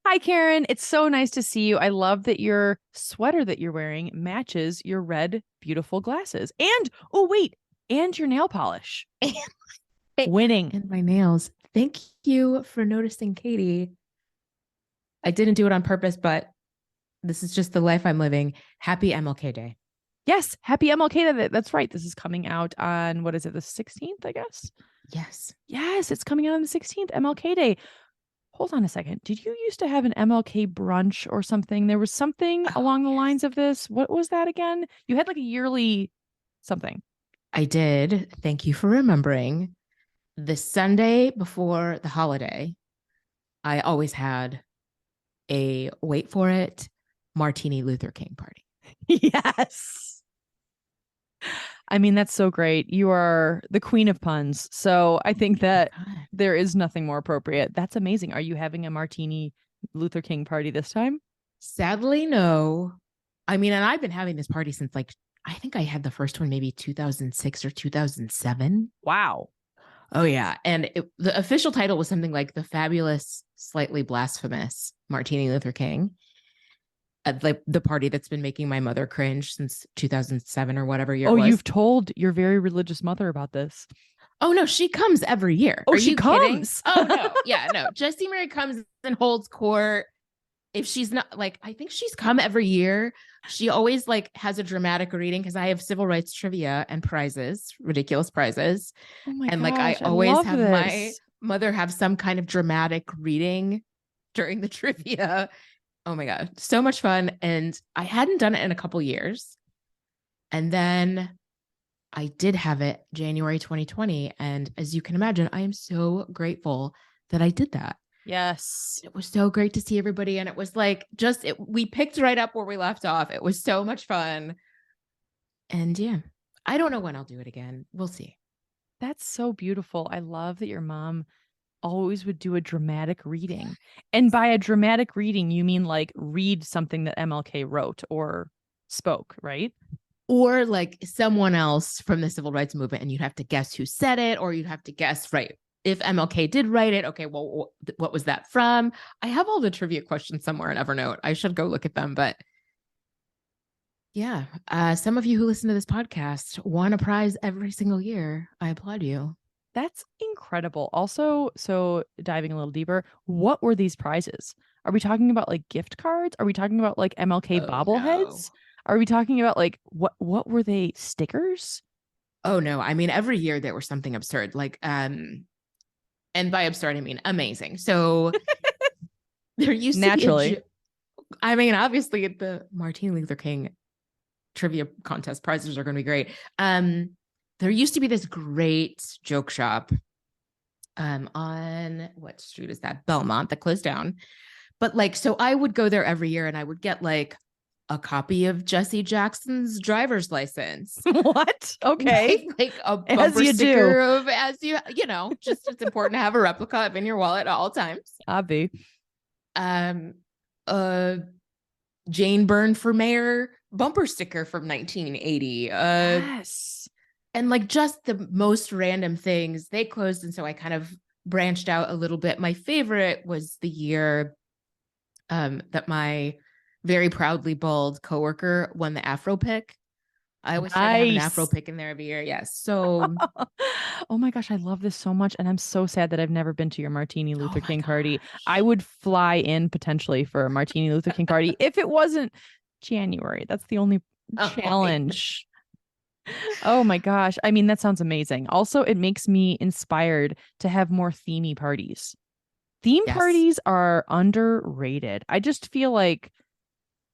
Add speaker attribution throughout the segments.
Speaker 1: Hi, Karen. It's so nice to see you. I love that your sweater that you're wearing matches your red, beautiful glasses. And, oh, wait, and your nail polish. Winning.
Speaker 2: And my nails. Thank you for noticing, Katie. I didn't do it on purpose, but this is just the life I'm living. Happy MLK Day.
Speaker 1: Yes, happy MLK Day. That's right. This is coming out on, what is it, the 16th, I guess?
Speaker 2: Yes.
Speaker 1: Yes, it's coming out on the 16th, MLK Day. Hold on a second. Did you used to have an MLK brunch or something? There was something
Speaker 2: Oh,
Speaker 1: along the
Speaker 2: yes.
Speaker 1: lines of this. What was that again? You had like a yearly something.
Speaker 2: I did. Thank you for remembering. The Sunday before the holiday, I always had a, wait for it, Martini Luther King party.
Speaker 1: Yes. I mean, that's so great. You are the queen of puns. So I think that
Speaker 2: God.
Speaker 1: there is nothing more appropriate. That's amazing. Are you having a Martini Luther King party this time?
Speaker 2: Sadly, no. I mean, and I've been having this party since like, I think I had the first one maybe 2006 or 2007.
Speaker 1: Wow.
Speaker 2: Oh yeah, and the official title was something like the fabulous, slightly blasphemous Martini Luther King, the party that's been making my mother cringe since 2007 or whatever year
Speaker 1: Oh,
Speaker 2: it was.
Speaker 1: you've told your very religious mother about this.
Speaker 2: Oh no, she comes every year.
Speaker 1: Oh,
Speaker 2: Are
Speaker 1: she
Speaker 2: you kidding?
Speaker 1: comes.
Speaker 2: Oh no, yeah, no. Jessie Mary comes and holds court. If she's not like, I think she's come every year. She always like has a dramatic reading because I have civil rights trivia and prizes, ridiculous prizes.
Speaker 1: Oh my
Speaker 2: And like I
Speaker 1: gosh, I
Speaker 2: always
Speaker 1: love
Speaker 2: have my
Speaker 1: this.
Speaker 2: mother have some kind of dramatic reading during the trivia. Oh my God, so much fun. And I hadn't done it in a couple years. And then I did have it January 2020. And as you can imagine, I am so grateful that I did that.
Speaker 1: Yes.
Speaker 2: It was so great to see everybody. And it was like, we picked right up where we left off. It was so much fun. And yeah, I don't know when I'll do it again. We'll see.
Speaker 1: That's so beautiful. I love that your mom always would do a dramatic reading. And by a dramatic reading, you mean like read something that MLK wrote or spoke, right?
Speaker 2: Or like someone else from the civil rights movement, and you'd have to guess who said it, or you'd have to guess, right? If MLK did write it, okay, well, what was that from? I have all the trivia questions somewhere in Evernote. I should go look at them. But yeah, some of you who listen to this podcast won a prize every single year. I applaud you.
Speaker 1: That's incredible. Also, so diving a little deeper, what were these prizes? Are we talking about like gift cards? Are we talking about like MLK
Speaker 2: Oh no.
Speaker 1: bobbleheads? Are we talking about like what were they? Stickers?
Speaker 2: Oh no. I mean, every year there was something absurd. Like, and by absurd, I mean amazing. So there used to be
Speaker 1: Naturally.
Speaker 2: I mean, obviously the Martin Luther King trivia contest prizes are going to be great. There used to be this great joke shop on what street is that? Belmont, that closed down. But like, so I would go there every year and I would get like a copy of Jesse Jackson's driver's license.
Speaker 1: What? Okay.
Speaker 2: Like a
Speaker 1: As
Speaker 2: bumper
Speaker 1: you do.
Speaker 2: sticker of, as you know, just it's important to have a replica of in your wallet at all times.
Speaker 1: Abby.
Speaker 2: Um, uh, Jane Byrne for mayor bumper sticker from 1980.
Speaker 1: Yes.
Speaker 2: And like just the most random things. They closed, and so I kind of branched out a little bit. My favorite was the year that my very proudly bald coworker won the Afro pick. I always try to have an Afro
Speaker 1: Nice.
Speaker 2: pick in there every year. Yes. So,
Speaker 1: Oh my gosh, I love this so much. And I'm so sad that I've never been to your Martini
Speaker 2: oh
Speaker 1: Luther
Speaker 2: my
Speaker 1: King party. I
Speaker 2: gosh.
Speaker 1: would fly in potentially for a Martini Luther King party if it wasn't January. That's the only
Speaker 2: Oh,
Speaker 1: challenge. Oh my gosh. I mean, that sounds amazing. Also, it makes me inspired to have more themey parties. Theme
Speaker 2: yes.
Speaker 1: parties are underrated. I just feel like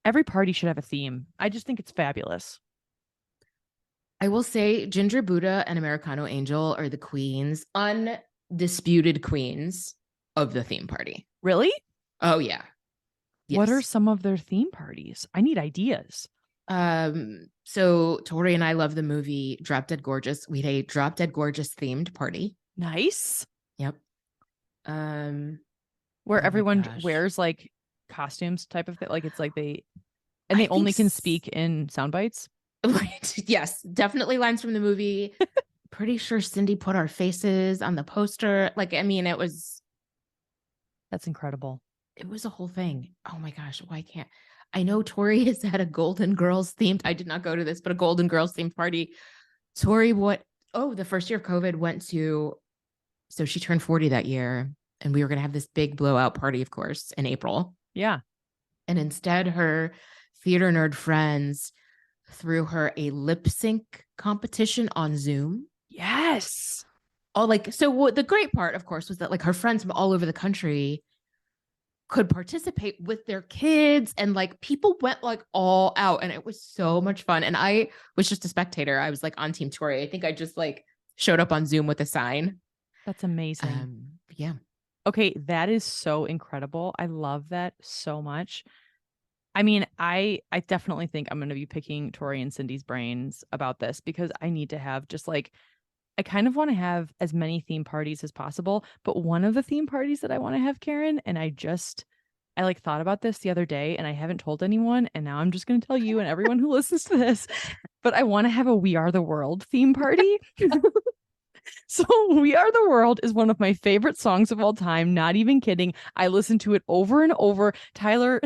Speaker 1: every party should have a theme. I just think it's fabulous.
Speaker 2: I will say Ginger Buddha and Americano Angel are the queens, undisputed queens of the theme party.
Speaker 1: Really?
Speaker 2: Oh, yeah.
Speaker 1: What are
Speaker 2: Yes.
Speaker 1: some of their theme parties? I need ideas.
Speaker 2: So Tori and I love the movie Drop Dead Gorgeous. We had a Drop Dead Gorgeous themed party.
Speaker 1: Nice.
Speaker 2: Yep. Um,
Speaker 1: Where
Speaker 2: oh my
Speaker 1: everyone
Speaker 2: gosh.
Speaker 1: wears like costumes type of thing. Like it's like and
Speaker 2: I
Speaker 1: they
Speaker 2: think
Speaker 1: only can speak in sound bites.
Speaker 2: yes, definitely lines from the movie. Pretty sure Cindy put our faces on the poster. Like, I mean, it was
Speaker 1: That's incredible.
Speaker 2: It was a whole thing. Oh my gosh, why can't I know Tori has had a Golden Girls themed. I did not go to this, but a Golden Girls themed party. Tori, what? Oh, the first year of COVID went to, so she turned 40 that year, and we were going to have this big blowout party, of course, in April.
Speaker 1: Yeah.
Speaker 2: And instead, her theater nerd friends threw her a lip sync competition on Zoom.
Speaker 1: Yes.
Speaker 2: Oh, like, so what the great part, of course, was that like her friends from all over the country could participate with their kids, and like people went like all out, and it was so much fun. And I was just a spectator. I was like on Team Tori. I think I just like showed up on Zoom with a sign.
Speaker 1: That's amazing.
Speaker 2: Yeah.
Speaker 1: Okay, that is so incredible. I love that so much. I mean, I definitely think I'm going to be picking Tori and Cindy's brains about this because I need to have just like I kind of want to have as many theme parties as possible, but one of the theme parties that I want to have, Karen, and I like thought about this the other day and I haven't told anyone, and now I'm just going to tell you and everyone who listens to this, but I want to have a We Are the World theme party. So We Are the World is one of my favorite songs of all time. Not even kidding. I listen to it over and over. Tyler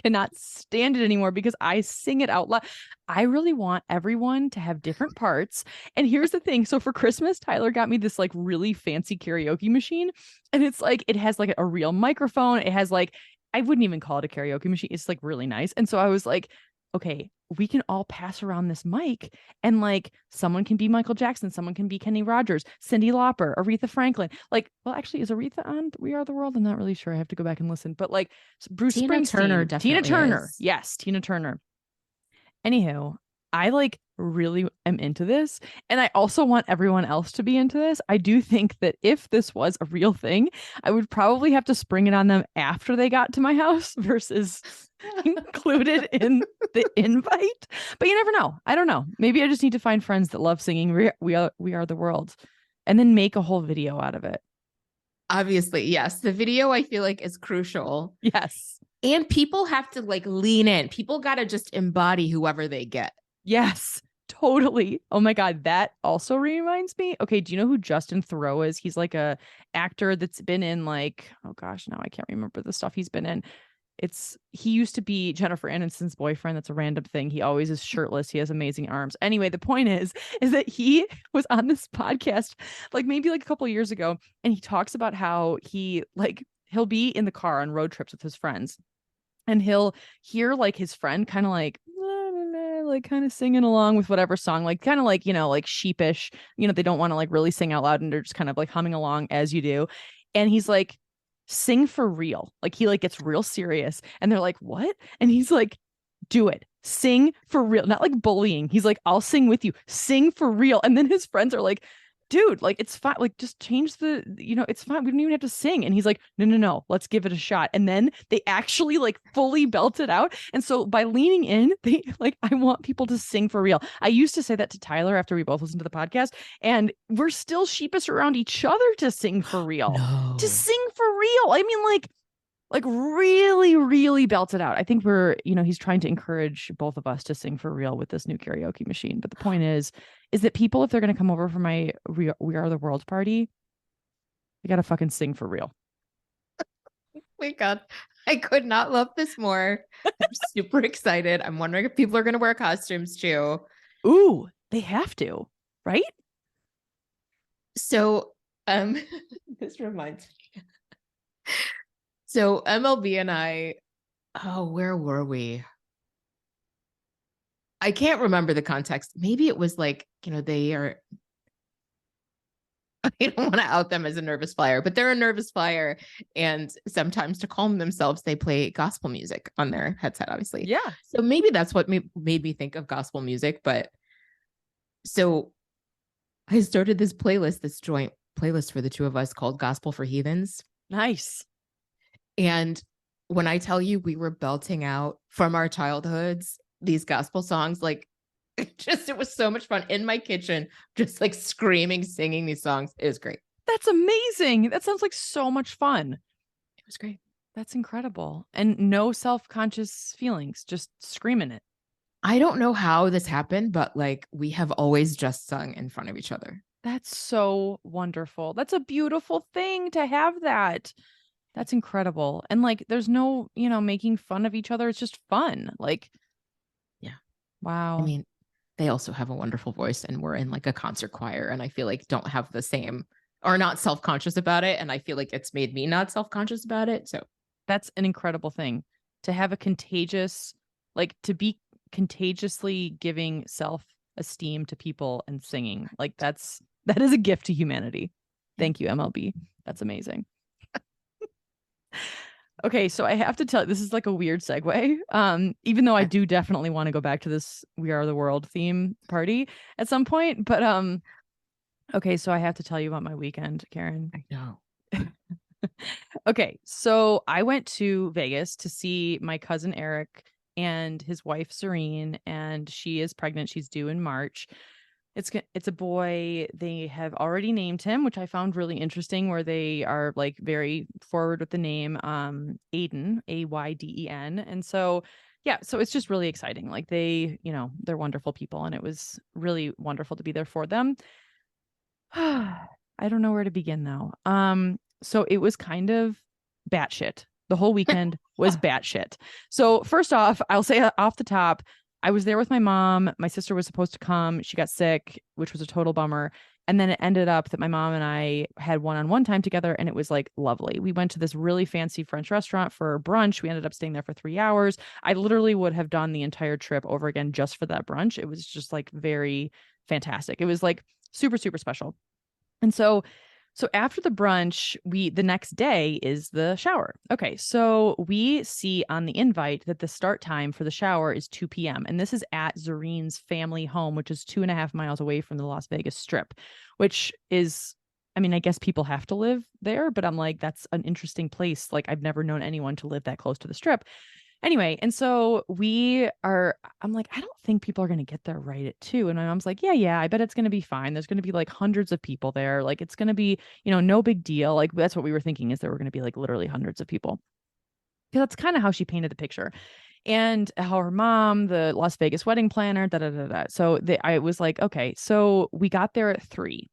Speaker 1: cannot stand it anymore because I sing it out loud. I really want everyone to have different parts. And here's the thing. So for Christmas, Tyler got me this like really fancy karaoke machine. And it's like, it has like a real microphone. It has like, I wouldn't even call it a karaoke machine. It's like really nice. And so I was like, okay, we can all pass around this mic and like someone can be Michael Jackson, someone can be Kenny Rogers, Cyndi Lauper, Aretha Franklin. Like, well, actually, is Aretha on We Are the World? I'm not really sure. I have to go back and listen. But like Bruce
Speaker 2: Tina
Speaker 1: Springsteen,
Speaker 2: Turner
Speaker 1: Tina
Speaker 2: definitely
Speaker 1: Turner.
Speaker 2: is.
Speaker 1: Yes, Tina Turner. Anywho, I like really am into this. And I also want everyone else to be into this. I do think that if this was a real thing, I would probably have to spring it on them after they got to my house versus included in the invite. But you never know. I don't know. Maybe I just need to find friends that love singing We Are the World and then make a whole video out of it.
Speaker 2: Obviously, yes. The video I feel like is crucial.
Speaker 1: Yes.
Speaker 2: And people have to like lean in. People got to just embody whoever they get.
Speaker 1: Yes. Totally. Oh my God. That also reminds me. Okay. Do you know who Justin Theroux is? He's like a actor that's been in like, oh gosh, now I can't remember the stuff he's been in. He used to be Jennifer Aniston's boyfriend. That's a random thing. He always is shirtless. He has amazing arms. Anyway, the point is that he was on this podcast like maybe like a couple of years ago, and he talks about how he'll be in the car on road trips with his friends, and he'll hear like his friend kind of like like kind of singing along with whatever song, like kind of like, like sheepish, they don't want to like really sing out loud and they're just kind of like humming along as you do. And he's like, sing for real. Like he like gets real serious and they're like, what? And he's like, do it. Sing for real. Not like bullying. He's like, I'll sing with you. Sing for real. And then his friends are like, dude, like it's fine. Like just change it's fine. We don't even have to sing. And he's like, no, let's give it a shot. And then they actually like fully belt it out. And so by leaning in, they like, I want people to sing for real. I used to say that to Tyler after we both listened to the podcast, and we're still sheepish around each other to sing for real.
Speaker 2: No.
Speaker 1: To sing for real. I mean, like really, really belt it out. I think he's trying to encourage both of us to sing for real with this new karaoke machine. But the point is that people, if they're going to come over for my We Are the World party, they got to fucking sing for real.
Speaker 2: Oh my God. I could not love this more. I'm super excited. I'm wondering if people are going to wear costumes too.
Speaker 1: Ooh, they have to, right?
Speaker 2: So, this reminds me. So MLB and I, where were we? I can't remember the context. Maybe it was like, they are, I don't want to out them as a nervous flyer, but they're a nervous flyer. And sometimes to calm themselves, they play gospel music on their headset, obviously.
Speaker 1: Yeah.
Speaker 2: So maybe that's what made me think of gospel music. But so I started this joint playlist for the two of us called Gospel for Heathens.
Speaker 1: Nice.
Speaker 2: And when I tell you we were belting out from our childhoods these gospel songs, like it was so much fun in my kitchen, just like screaming, singing these songs. It was great.
Speaker 1: That's amazing. That sounds like so much fun.
Speaker 2: It was great.
Speaker 1: That's incredible. And no self-conscious feelings, just screaming it.
Speaker 2: I don't know how this happened, but like we have always just sung in front of each other.
Speaker 1: That's so wonderful. That's a beautiful thing to have that. That's incredible. And like there's no, making fun of each other. It's just fun. Like,
Speaker 2: Yeah. I
Speaker 1: wow.
Speaker 2: mean, they also have a wonderful voice and we're in like a concert choir and I feel like don't have the same or not self-conscious about it. And I feel like it's made me not self-conscious about it. So
Speaker 1: That's an incredible thing to have a contagious, like to be contagiously giving self-esteem to people and singing. Like that is a gift to humanity.
Speaker 2: yeah.
Speaker 1: Thank you, MLB. That's amazing. Okay, so I have to tell this is like a weird segue. Even though I do definitely want to go back to this We Are the World theme party at some point, but okay, so I have to tell you about my weekend, Karen.
Speaker 2: I know.
Speaker 1: Okay, so I went to Vegas to see my cousin Eric and his wife Serene, and she is pregnant. She's due in March. It's a boy. They have already named him, which I found really interesting, where they are like very forward with the name Aiden, Ayden. And so yeah, so it's just really exciting. Like they're wonderful people and it was really wonderful to be there for them. I don't know where to begin though. So it was kind of batshit. The whole weekend was batshit. So first off, I'll say off the top, I was there with my mom. My sister was supposed to come. She got sick, which was a total bummer. And then it ended up that my mom and I had one-on-one time together, and it was like lovely. We went to this really fancy French restaurant for brunch. We ended up staying there for 3 hours. I literally would have done the entire trip over again just for that brunch. It was just like very fantastic. It was like super, super special. And so after the brunch, the next day is the shower. Okay, so we see on the invite that the start time for the shower is 2 p.m. And this is at Zorene's family home, which is 2.5 miles away from the Las Vegas Strip, which is, I mean, I guess people have to live there, but I'm like, that's an interesting place. Like, I've never known anyone to live that close to the Strip. Anyway, and so I'm like, I don't think people are going to get there right at 2. And my mom's like, yeah, I bet it's going to be fine. There's going to be like hundreds of people there. Like, it's going to be, no big deal. Like, that's what we were thinking, is there were going to be like literally hundreds of people. Because that's kind of how she painted the picture. And how her mom, the Las Vegas wedding planner, da da da da. So I was like, okay, so we got there at 3.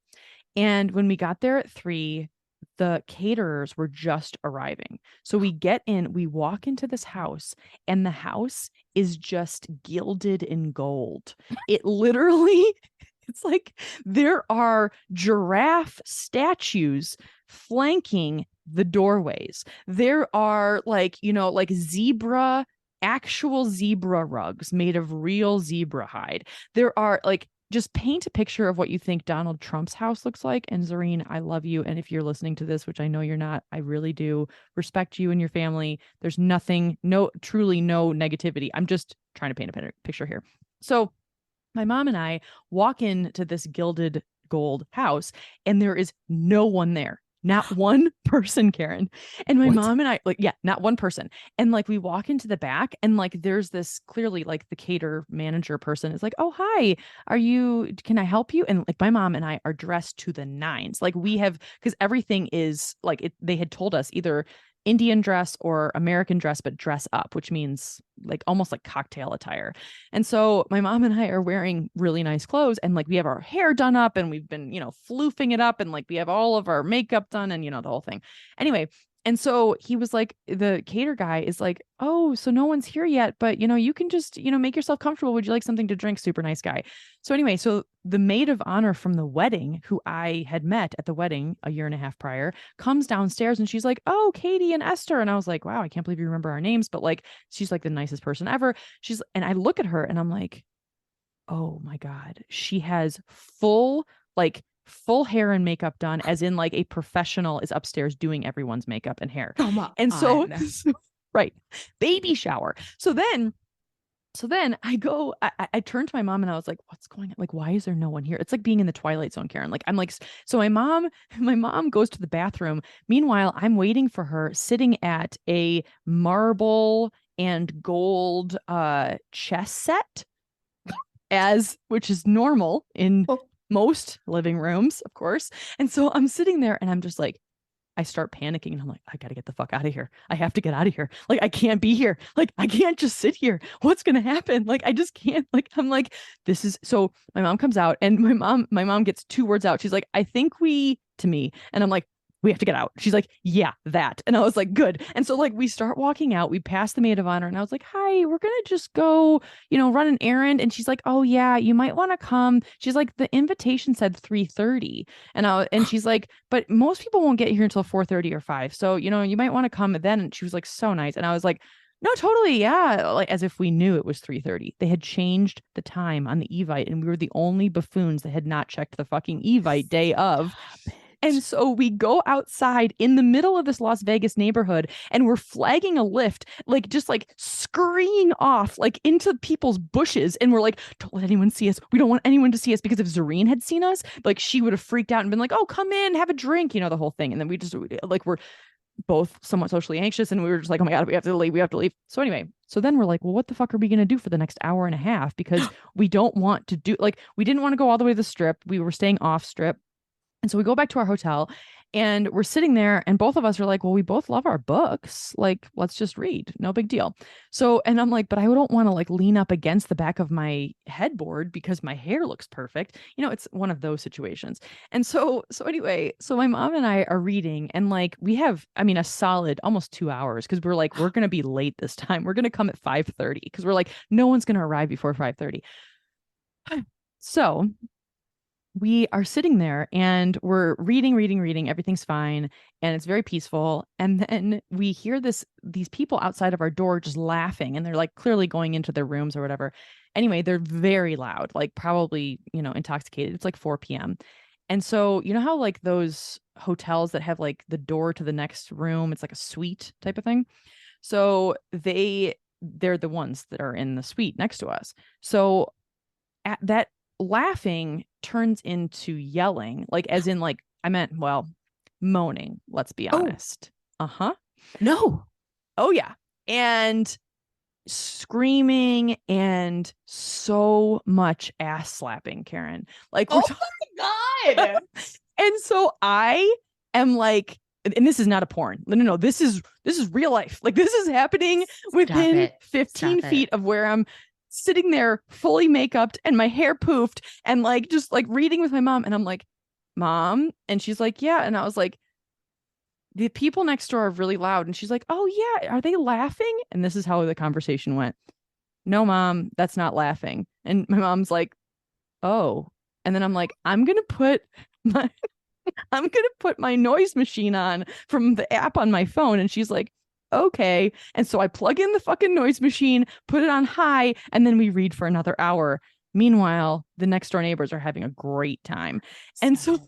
Speaker 1: And when we got there at 3, the caterers were just arriving. So we get in, we walk into this house, and the house is just gilded in gold. It literally, it's like there are giraffe statues flanking the doorways. There are like, like actual zebra rugs made of real zebra hide. There are like, just paint a picture of what you think Donald Trump's house looks like. And Zareen, I love you. And if you're listening to this, which I know you're not, I really do respect you and your family. There's truly no negativity. I'm just trying to paint a picture here. So my mom and I walk into this gilded gold house, and there is no one there. Not one person, Karen. And my
Speaker 2: What?
Speaker 1: mom and I, like, yeah, not one person. And like we walk into the back, and like there's this clearly like the cater manager person is like, oh, hi, can I help you? And like my mom and I are dressed to the nines. Like we have, because everything is like they had told us either Indian dress or American dress, but dress up, which means like almost like cocktail attire. And so my mom and I are wearing really nice clothes, and like we have our hair done up, and we've been, floofing it up, and like we have all of our makeup done, and the whole thing. Anyway, and so he was like, the cater guy is like, oh, so no one's here yet, but you can just, make yourself comfortable. Would you like something to drink? Super nice guy. So anyway, so the maid of honor from the wedding, who I had met at the wedding a year and a half prior, comes downstairs, and she's like, oh, Katie and Esther. And I was like, wow, I can't believe you remember our names. But like, she's like the nicest person ever. And I look at her and I'm like, oh my God, she has full hair and makeup done, as in like a professional is upstairs doing everyone's makeup and hair.
Speaker 2: Come on.
Speaker 1: And so right, baby shower. So then I turned to my mom and I was like, what's going on? Like, why is there no one here? It's like being in the Twilight Zone, Karen. Like, I'm like, so my mom goes to the bathroom. Meanwhile, I'm waiting for her sitting at a marble and gold chess set, which is normal in most living rooms, of course. And so I'm sitting there and I'm just like, I start panicking, and I'm like, I got to get the fuck out of here. I have to get out of here. Like, I can't be here. Like, I can't just sit here. What's going to happen? Like, I just can't. Like, I'm like, this is so my mom comes out, and my mom gets 2 words out. She's like, I think to me. And I'm like, we have to get out. She's like, yeah, that. And I was like, good. And so like we start walking out, we pass the maid of honor, and I was like, hi, we're gonna just go, run an errand. And she's like, oh yeah, you might want to come. She's like, the invitation said 3:30. And she's like, but most people won't get here until 4:30 or 5. So, you might want to come then. And she was like, so nice. And I was like, no, totally, yeah. Like as if we knew it was 3:30. They had changed the time on the Evite, and we were the only buffoons that had not checked the fucking Evite day of. And so we go outside in the middle of this Las Vegas neighborhood, and we're flagging a lift, like just like scurrying off like into people's bushes. And we're like, don't let anyone see us. We don't want anyone to see us, because if Zareen had seen us, like she would have freaked out and been like, oh, come in, have a drink, the whole thing. And then we just like, we're both somewhat socially anxious, and we were just like, oh my God, we have to leave. So anyway, so then we're like, well, what the fuck are we going to do for the next hour and a half? Because we don't want to do, like, we didn't want to go all the way to the strip. We were staying off strip. And so we go back to our hotel, and we're sitting there, and both of us are like, well, we both love our books. Like, let's just read. No big deal. So, and I'm like, but I don't want to like lean up against the back of my headboard because my hair looks perfect. It's one of those situations. And so anyway, so my mom and I are reading, and like we have, I mean, a solid almost 2 hours, because we're like, we're going to be late this time. We're going to come at 5:30, because we're like, no one's going to arrive before 5:30. So we are sitting there, and we're reading. Everything's fine, and it's very peaceful. And then we hear these people outside of our door just laughing, and they're like clearly going into their rooms or whatever. Anyway, they're very loud, like probably, intoxicated. It's like 4 p.m. And so, how like those hotels that have like the door to the next room, it's like a suite type of thing. So they're the ones that are in the suite next to us. So at that, laughing turns into yelling, like as in like, I meant, well, moaning, let's be honest. Uh-huh.
Speaker 2: No.
Speaker 1: Oh yeah. And screaming, and so much ass slapping, Karen. Like,
Speaker 2: oh my God.
Speaker 1: And so I am like, and this is not a porn. No. This is real life. Like, this is happening within 15 feet of where I'm sitting there fully makeuped and my hair poofed, and like just like reading with my mom. And I'm like, Mom. And she's like, yeah. And I was like, the people next door are really loud. And she's like, oh yeah, are they laughing? And this is how the conversation went. No, Mom, that's not laughing. And my mom's like, oh. And then I'm like, I'm gonna put my noise machine on from the app on my phone. And she's like, okay. And so I plug in the fucking noise machine, put it on high, and then we read for another hour. Meanwhile, the next door neighbors are having a great time. And so,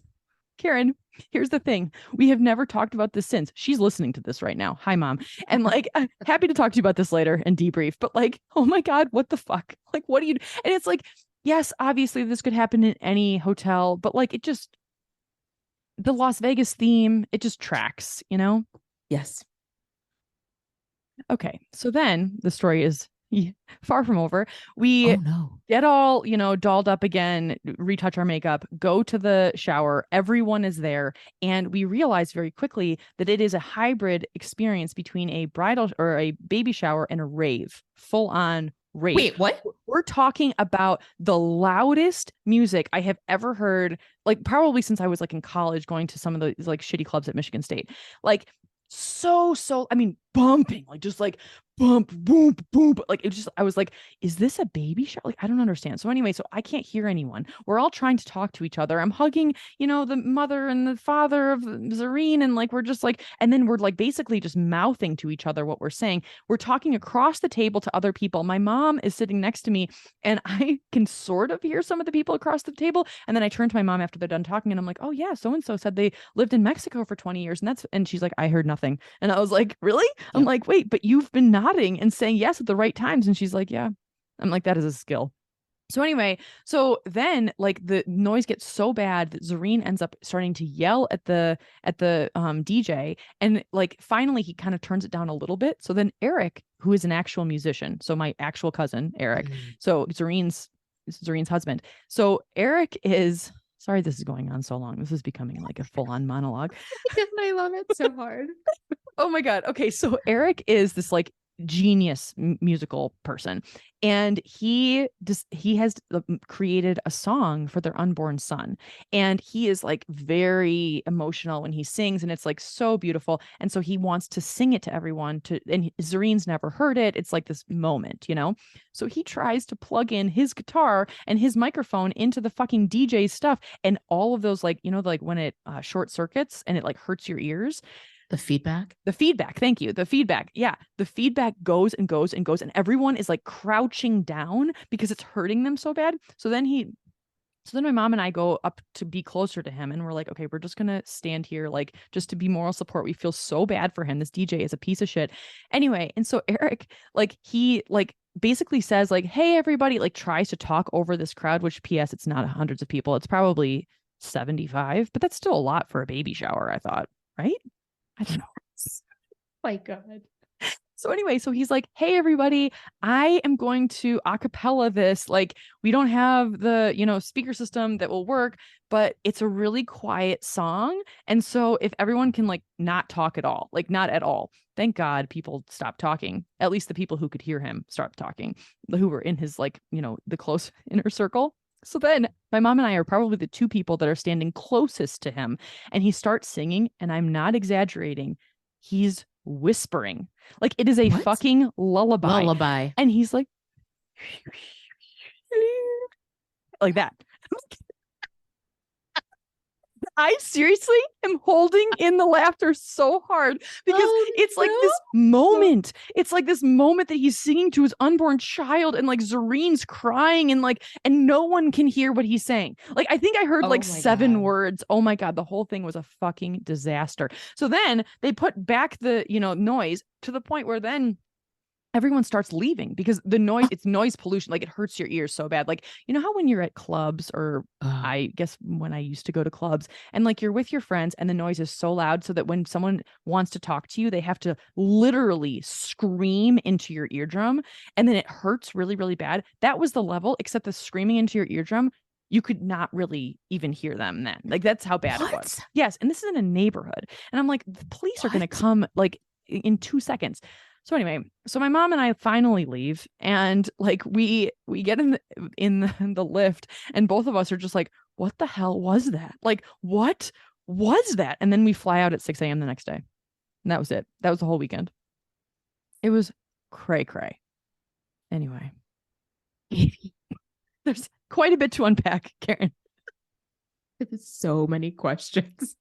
Speaker 1: Karen, here's the thing. We have never talked about this since. She's listening to this right now. Hi, Mom. And like, happy to talk to you about this later and debrief. But like, oh my God, what the fuck? Like, what do you? And it's like, yes, obviously this could happen in any hotel, but like, the Las Vegas theme, it just tracks,
Speaker 2: Yes.
Speaker 1: Okay. So then the story is far from over. We get all, dolled up again, retouch our makeup, go to the shower. Everyone is there. And we realize very quickly that it is a hybrid experience between a bridal or a baby shower and a rave, full on rave.
Speaker 2: Wait, what?
Speaker 1: We're talking about the loudest music I have ever heard, like probably since I was like in college, going to some of the like shitty clubs at Michigan State. Like, so I mean, bumping, like just like bump boom boom, like it just, I was like, is this a baby shower? Like, I don't understand. So anyway, so I can't hear anyone. We're all trying to talk to each other. I'm hugging, the mother and the father of Zareen, and like we're just like, and then we're like basically just mouthing to each other what we're saying. We're talking across the table to other people. My mom is sitting next to me, and I can sort of hear some of the people across the table. And then I turn to my mom after they're done talking, and I'm like, oh yeah, so and so said they lived in Mexico for 20 years, and she's like, I heard nothing. And I was like, really? I'm like, wait, but you've been nodding and saying yes at the right times. And she's like, yeah. I'm like, that is a skill. So anyway, so then like the noise gets so bad that Zareen ends up starting to yell at the DJ, and like finally he kind of turns it down a little bit. So then Eric, who is an actual musician, so my actual cousin Eric, so Zareen's husband. So Eric is, sorry, this is going on so long. This is becoming like a full-on monologue.
Speaker 2: I love it so hard.
Speaker 1: Oh my God. Okay. So Eric is this like genius musical person, and he has created a song for their unborn son, and he is like very emotional when he sings, and it's like so beautiful, and so he wants to sing it to everyone, and Zareen's never heard it. It's like this moment. So he tries to plug in his guitar and his microphone into the fucking DJ stuff, and all of those, like, like when it short circuits and it like hurts your ears.
Speaker 2: The feedback.
Speaker 1: The feedback. Thank you. The feedback. Yeah. The feedback goes and goes and goes. And everyone is like crouching down because it's hurting them so bad. So then my mom and I go up to be closer to him, and we're like, okay, we're just going to stand here, like, just to be moral support. We feel so bad for him. This DJ is a piece of shit. Anyway. And so Eric, like, he like basically says like, hey, everybody, like tries to talk over this crowd, which PS, it's not hundreds of people. It's probably 75, but that's still a lot for a baby shower, I thought, right? I don't know.
Speaker 2: My God.
Speaker 1: So anyway, so he's like, hey, everybody, I am going to acapella this. Like, we don't have the, speaker system that will work, but it's a really quiet song. And so if everyone can like not talk at all, like not at all, thank God people stopped talking. At least the people who could hear him stopped talking, who were in his like, the close inner circle. So then my mom and I are probably the two people that are standing closest to him. And he starts singing, and I'm not exaggerating. He's whispering. Like, it is a
Speaker 2: What?
Speaker 1: fucking lullaby.
Speaker 2: Lullaby.
Speaker 1: And he's like, like that. I seriously am holding in the laughter so hard because it's like this moment. It's like this moment that he's singing to his unborn child, and like Zareen's crying, and no one can hear what he's saying. Like, I think I heard like 7 words. Oh my God. The whole thing was a fucking disaster. So then they put back the, noise to the point where then everyone starts leaving because the noise, it's noise pollution. Like, it hurts your ears so bad. Like, how when you're at clubs, or I guess when I used to go to clubs, and like you're with your friends and the noise is so loud so that when someone wants to talk to you, they have to literally scream into your eardrum, and then it hurts really, really bad. That was the level, except the screaming into your eardrum, you could not really even hear them then. Like, that's how bad it was. Yes. And this is in a neighborhood. And I'm like, the police are going to come like in 2 seconds. So anyway, so my mom and I finally leave, and like we get in the lift, and both of us are just like, what the hell was that? Like, what was that? And then we fly out at 6 a.m. the next day. And that was it. That was the whole weekend. It was cray cray. Anyway, there's quite a bit to unpack, Karen.
Speaker 2: There's so many questions.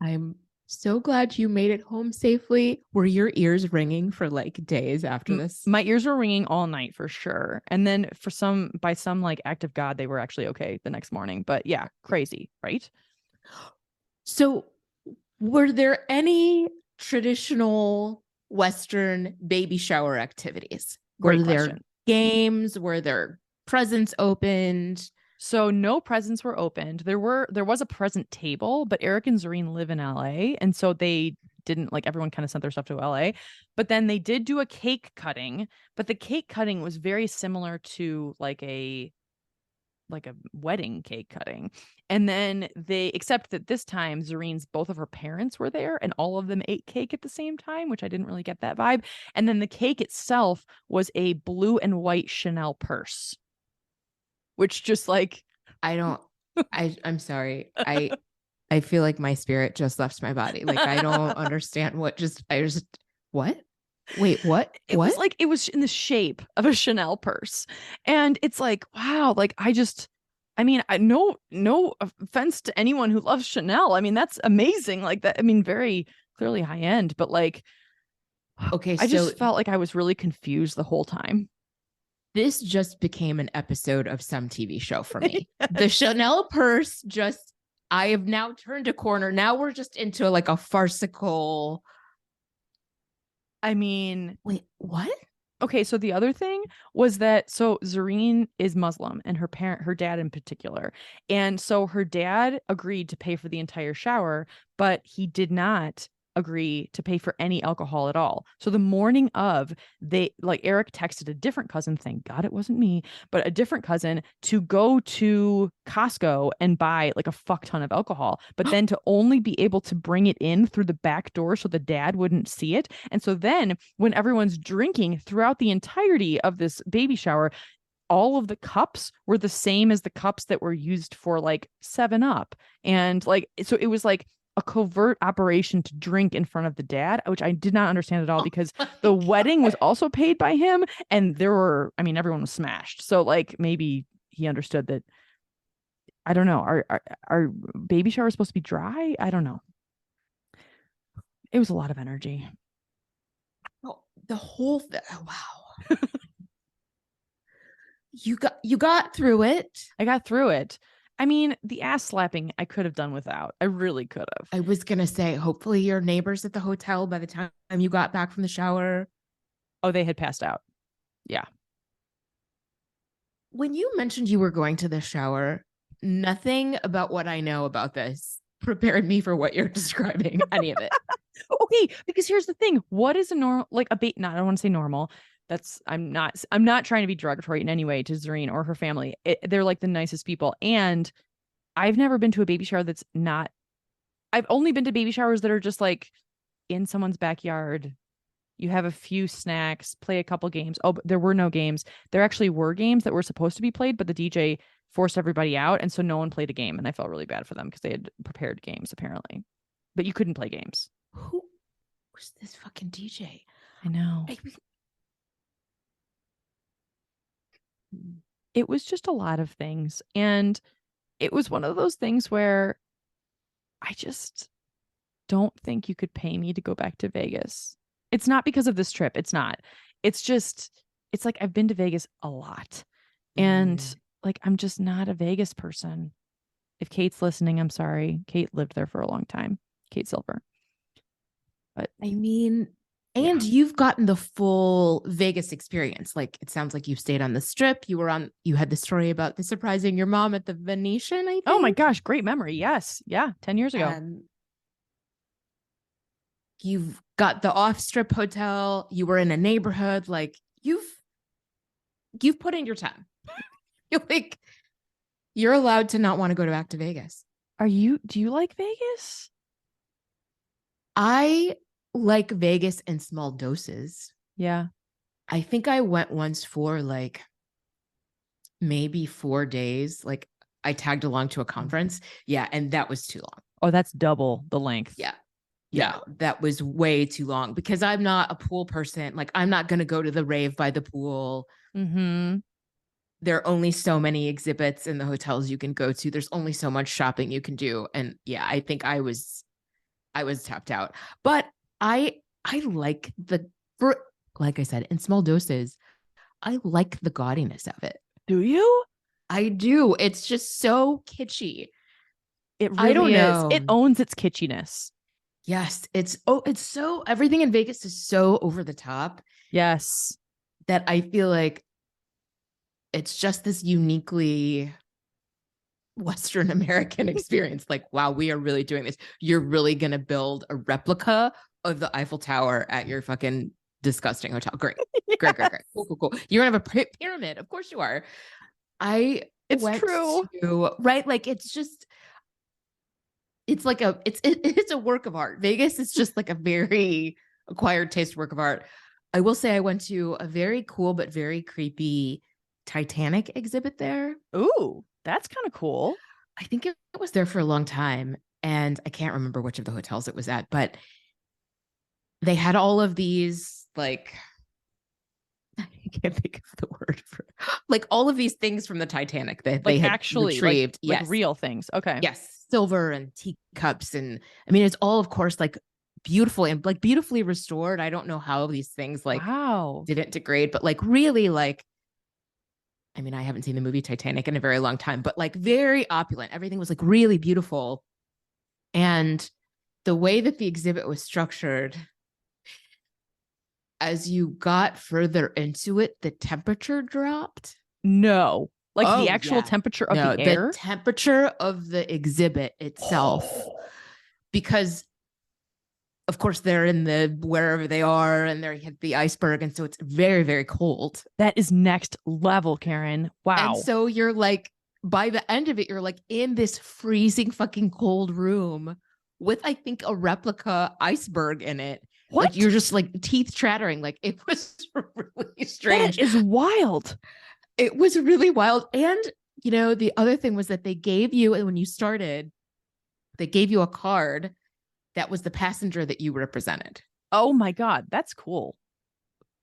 Speaker 2: I'm so glad you made it home safely. Were your ears ringing for like days after this?
Speaker 1: My ears were ringing all night for sure. And then by some like act of God, they were actually okay the next morning. But yeah, crazy, right?
Speaker 2: So were there any traditional Western baby shower activities?
Speaker 1: Great
Speaker 2: were
Speaker 1: question.
Speaker 2: There games? Were there presents opened?
Speaker 1: So no presents were opened. There was a present table, but Eric and Zareen live in LA, and so they didn't, like, everyone kind of sent their stuff to LA. But then they did do a cake cutting, but the cake cutting was very similar to like a wedding cake cutting. And then except that this time Zareen's both of her parents were there, and all of them ate cake at the same time, which I didn't really get that vibe. And then the cake itself was a blue and white Chanel purse. Which just like,
Speaker 2: I'm sorry. I feel like my spirit just left my body. Like, I don't understand what what? Wait, what?
Speaker 1: It was like, it was in the shape of a Chanel purse. And it's like, wow, like no offense to anyone who loves Chanel. I mean, that's amazing. Like that, I mean, very clearly high end, but like,
Speaker 2: okay,
Speaker 1: I just felt like I was really confused the whole time.
Speaker 2: This just became an episode of some TV show for me. The Chanel purse I have now turned a corner. Now we're just into like a farcical.
Speaker 1: I mean,
Speaker 2: wait, what?
Speaker 1: Okay, so the other thing was that Zareen is Muslim, and her dad in particular. And so her dad agreed to pay for the entire shower, but he did not agree to pay for any alcohol at all. So the morning of, they like Eric texted a different cousin, thank God it wasn't me, but a different cousin to go to Costco and buy like a fuck ton of alcohol, but then to only be able to bring it in through the back door so the dad wouldn't see it. And so then when everyone's drinking throughout the entirety of this baby shower, all of the cups were the same as the cups that were used for like 7 Up. And like, so it was like a covert operation to drink in front of the dad, which I did not understand at all because the wedding was also paid by him. And there were, I mean, everyone was smashed. So like maybe he understood that. I don't know. Are baby showers supposed to be dry? I don't know. It was a lot of energy.
Speaker 2: Oh, the whole thing. Oh, wow. You got through it.
Speaker 1: I got through it. I mean, the ass slapping I could have done without. I really could have.
Speaker 2: I was gonna say, hopefully your neighbors at the hotel by the time you got back from the shower.
Speaker 1: Oh, they had passed out. Yeah.
Speaker 2: When you mentioned you were going to the shower, nothing about what I know about this prepared me for what you're describing, any of it.
Speaker 1: Okay, because here's the thing. What is a normal, like a bait? Not, I don't want to say normal. That's, I'm not trying to be derogatory in any way to Zareen or her family. They're like the nicest people. And I've never been to a baby shower that's not, I've only been to baby showers that are just like in someone's backyard. You have a few snacks, play a couple games. Oh, but there were no games. There actually were games that were supposed to be played, but the DJ forced everybody out. And so no one played a game. And I felt really bad for them because they had prepared games apparently. But you couldn't play games.
Speaker 2: Who was this fucking DJ?
Speaker 1: I know. It was just a lot of things. And it was one of those things where I just don't think you could pay me to go back to Vegas. It's not because of this trip. It's not. It's just, it's like I've been to Vegas a lot. And like, I'm just not a Vegas person. If Kate's listening, I'm sorry. Kate lived there for a long time. Kate Silver. But
Speaker 2: I mean, and you've gotten the full Vegas experience. Like, it sounds like you stayed on the Strip. You had the story about the surprising your mom at the Venetian, I think.
Speaker 1: Oh my gosh, great memory. Yes. Yeah. 10 years ago.
Speaker 2: You've got the off-strip hotel. You were in a neighborhood. Like, you've put in your time. You're like, you're allowed to not want to go back to Vegas.
Speaker 1: Do you like Vegas?
Speaker 2: I like Vegas in small doses.
Speaker 1: Yeah.
Speaker 2: I think I went once for like maybe 4 days. Like, I tagged along to a conference. Yeah. And that was too long.
Speaker 1: Oh, that's double the length.
Speaker 2: Yeah. Yeah. That was way too long because I'm not a pool person. Like, I'm not going to go to the rave by the pool.
Speaker 1: Mm-hmm.
Speaker 2: There are only so many exhibits in the hotels you can go to. There's only so much shopping you can do. And yeah, I think I was tapped out. But I like like I said, in small doses, I like the gaudiness of it.
Speaker 1: Do you?
Speaker 2: I do. It's just so kitschy.
Speaker 1: It really
Speaker 2: I don't know.
Speaker 1: It owns its kitschiness.
Speaker 2: Yes. It's so, everything in Vegas is so over the top.
Speaker 1: Yes.
Speaker 2: That I feel like it's just this uniquely Western American experience. Like, wow, we are really doing this. You're really going to build a replica of the Eiffel Tower at your fucking disgusting hotel. Great. Yes. Great. Cool. You're going to have a pyramid. Of course you are.
Speaker 1: It's true.
Speaker 2: Right. Like, it's just, it's like it's a work of art. Vegas is just like a very acquired taste work of art. I will say I went to a very cool, but very creepy Titanic exhibit there.
Speaker 1: Ooh, that's kind of cool.
Speaker 2: I think it was there for a long time, and I can't remember which of the hotels it was at, but they had all of these, like, I can't think of the word for, like, all of these things from the Titanic that they had actually retrieved.
Speaker 1: Like real things. Okay.
Speaker 2: Yes. Silver and teacups. And I mean, it's all, of course, like beautiful and like beautifully restored. I don't know how these things like didn't degrade, but like really like, I mean, I haven't seen the movie Titanic in a very long time, but like very opulent. Everything was like really beautiful. And the way that the exhibit was structured, as you got further into it, the temperature dropped.
Speaker 1: No, like the actual temperature of the air?
Speaker 2: The temperature of the exhibit itself. Because, of course, they're in the wherever they are, and they hit the iceberg, and so it's very, very cold.
Speaker 1: That is next level, Karen.
Speaker 2: And
Speaker 1: Wow.
Speaker 2: so you're like, by the end of it, you're like in this freezing fucking cold room with, I think, a replica iceberg in it.
Speaker 1: What?
Speaker 2: Like you're just like teeth chattering. Like it was really strange.
Speaker 1: That is wild.
Speaker 2: It was really wild. And, you know, the other thing was that they gave you, when you started, they gave you a card that was the passenger that you represented.
Speaker 1: Oh my God. That's cool.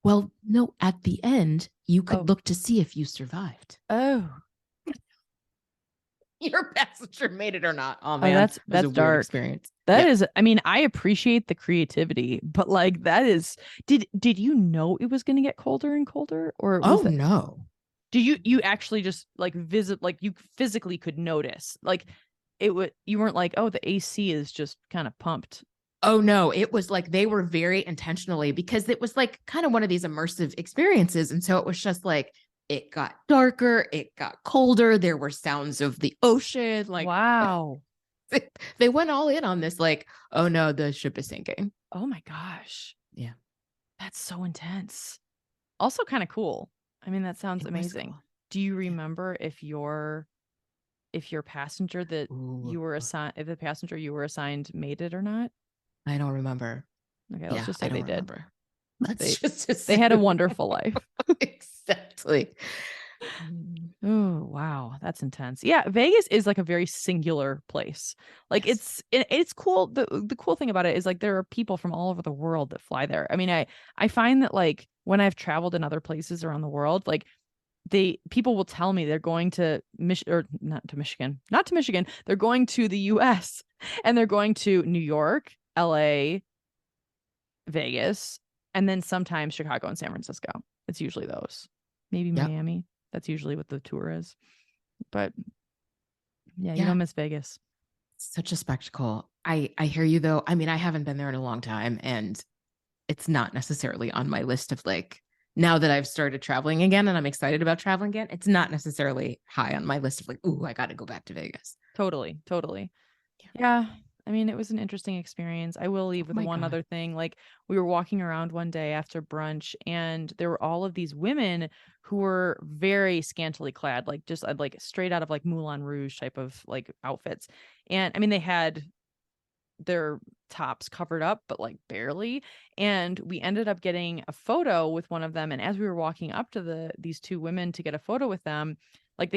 Speaker 2: Well, no, at the end, you could look to see if you survived.
Speaker 1: Oh.
Speaker 2: Your passenger made it or not. Oh man,
Speaker 1: that's
Speaker 2: a
Speaker 1: dark
Speaker 2: weird experience.
Speaker 1: That is, I mean, I appreciate the creativity, but like that is, did you know it was going to get colder and colder, or was that,
Speaker 2: no?
Speaker 1: do you actually just like visit, like you physically could notice, like it would, you weren't like, oh, the AC is just kind of pumped.
Speaker 2: Oh no, it was like they were very intentionally, because it was like kind of one of these immersive experiences, and so it was just like it got darker, it got colder, there were sounds of the ocean, like
Speaker 1: Wow.
Speaker 2: they went all in on this, like, oh no, the ship is sinking.
Speaker 1: Oh my gosh.
Speaker 2: Yeah.
Speaker 1: That's so intense. Also kind of cool. I mean, that sounds
Speaker 2: It was
Speaker 1: amazing.
Speaker 2: cool.
Speaker 1: Do you remember if your passenger that
Speaker 2: Ooh,
Speaker 1: you were assigned, if the passenger you were assigned made it or not?
Speaker 2: I don't remember.
Speaker 1: Okay, let's just say
Speaker 2: I don't
Speaker 1: they did.
Speaker 2: remember. Let's
Speaker 1: They,
Speaker 2: just
Speaker 1: they had a wonderful life.
Speaker 2: Exactly.
Speaker 1: Oh, wow. That's intense. Yeah, Vegas is like a very singular place. Like
Speaker 2: Yes.
Speaker 1: it's cool. The cool thing about it is like there are people from all over the world that fly there. I mean, I find that like when I've traveled in other places around the world, like people will tell me they're going to not to Michigan. They're going to the US and they're going to New York, LA, Vegas, and then sometimes Chicago and San Francisco. It's usually those. Maybe
Speaker 2: Yep.
Speaker 1: Miami. That's usually what the tour is. But yeah, you
Speaker 2: Yeah.
Speaker 1: don't miss Vegas.
Speaker 2: Such a spectacle. I hear you though. I mean, I haven't been there in a long time, and it's not necessarily on my list of like, now that I've started traveling again and I'm excited about traveling again, it's not necessarily high on my list of like, ooh, I got to go back to Vegas.
Speaker 1: Totally. Yeah. I mean, it was an interesting experience. I will leave
Speaker 2: Oh
Speaker 1: with
Speaker 2: my
Speaker 1: one
Speaker 2: God.
Speaker 1: other thing. Like, we were walking around one day after brunch, and there were all of these women who were very scantily clad, like just like straight out of like Moulin Rouge type of like outfits. And I mean, they had their tops covered up, but like barely. And we ended up getting a photo with one of them. And as we were walking up to these two women to get a photo with them, like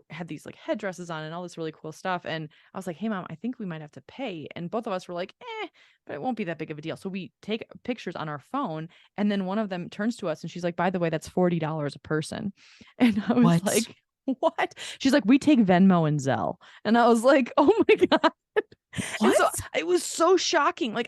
Speaker 1: had these like headdresses on and all this really cool stuff. And I was like, hey mom, I think we might have to pay. And both of us were like, but it won't be that big of a deal. So we take pictures on our phone. And then one of them turns to us and she's like, by the way, that's $40 a person. And I was like, what? She's like, we take Venmo and Zelle. And I was like, oh my God. And so it was so shocking. Like,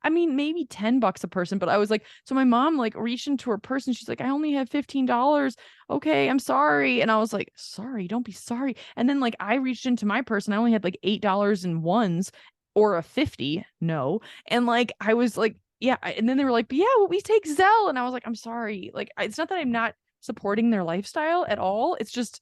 Speaker 1: I mean, maybe $10 a person, but I was like, so my mom like reached into her purse and she's like, I only have $15. Okay, I'm sorry. And I was like, sorry, don't be sorry. And then like I reached into my purse and I only had like $8 in ones or a 50. No. And like I was like, yeah. And then they were like, but yeah, well, we take Zelle. And I was like, I'm sorry. Like, it's not that I'm not supporting their lifestyle at all. It's just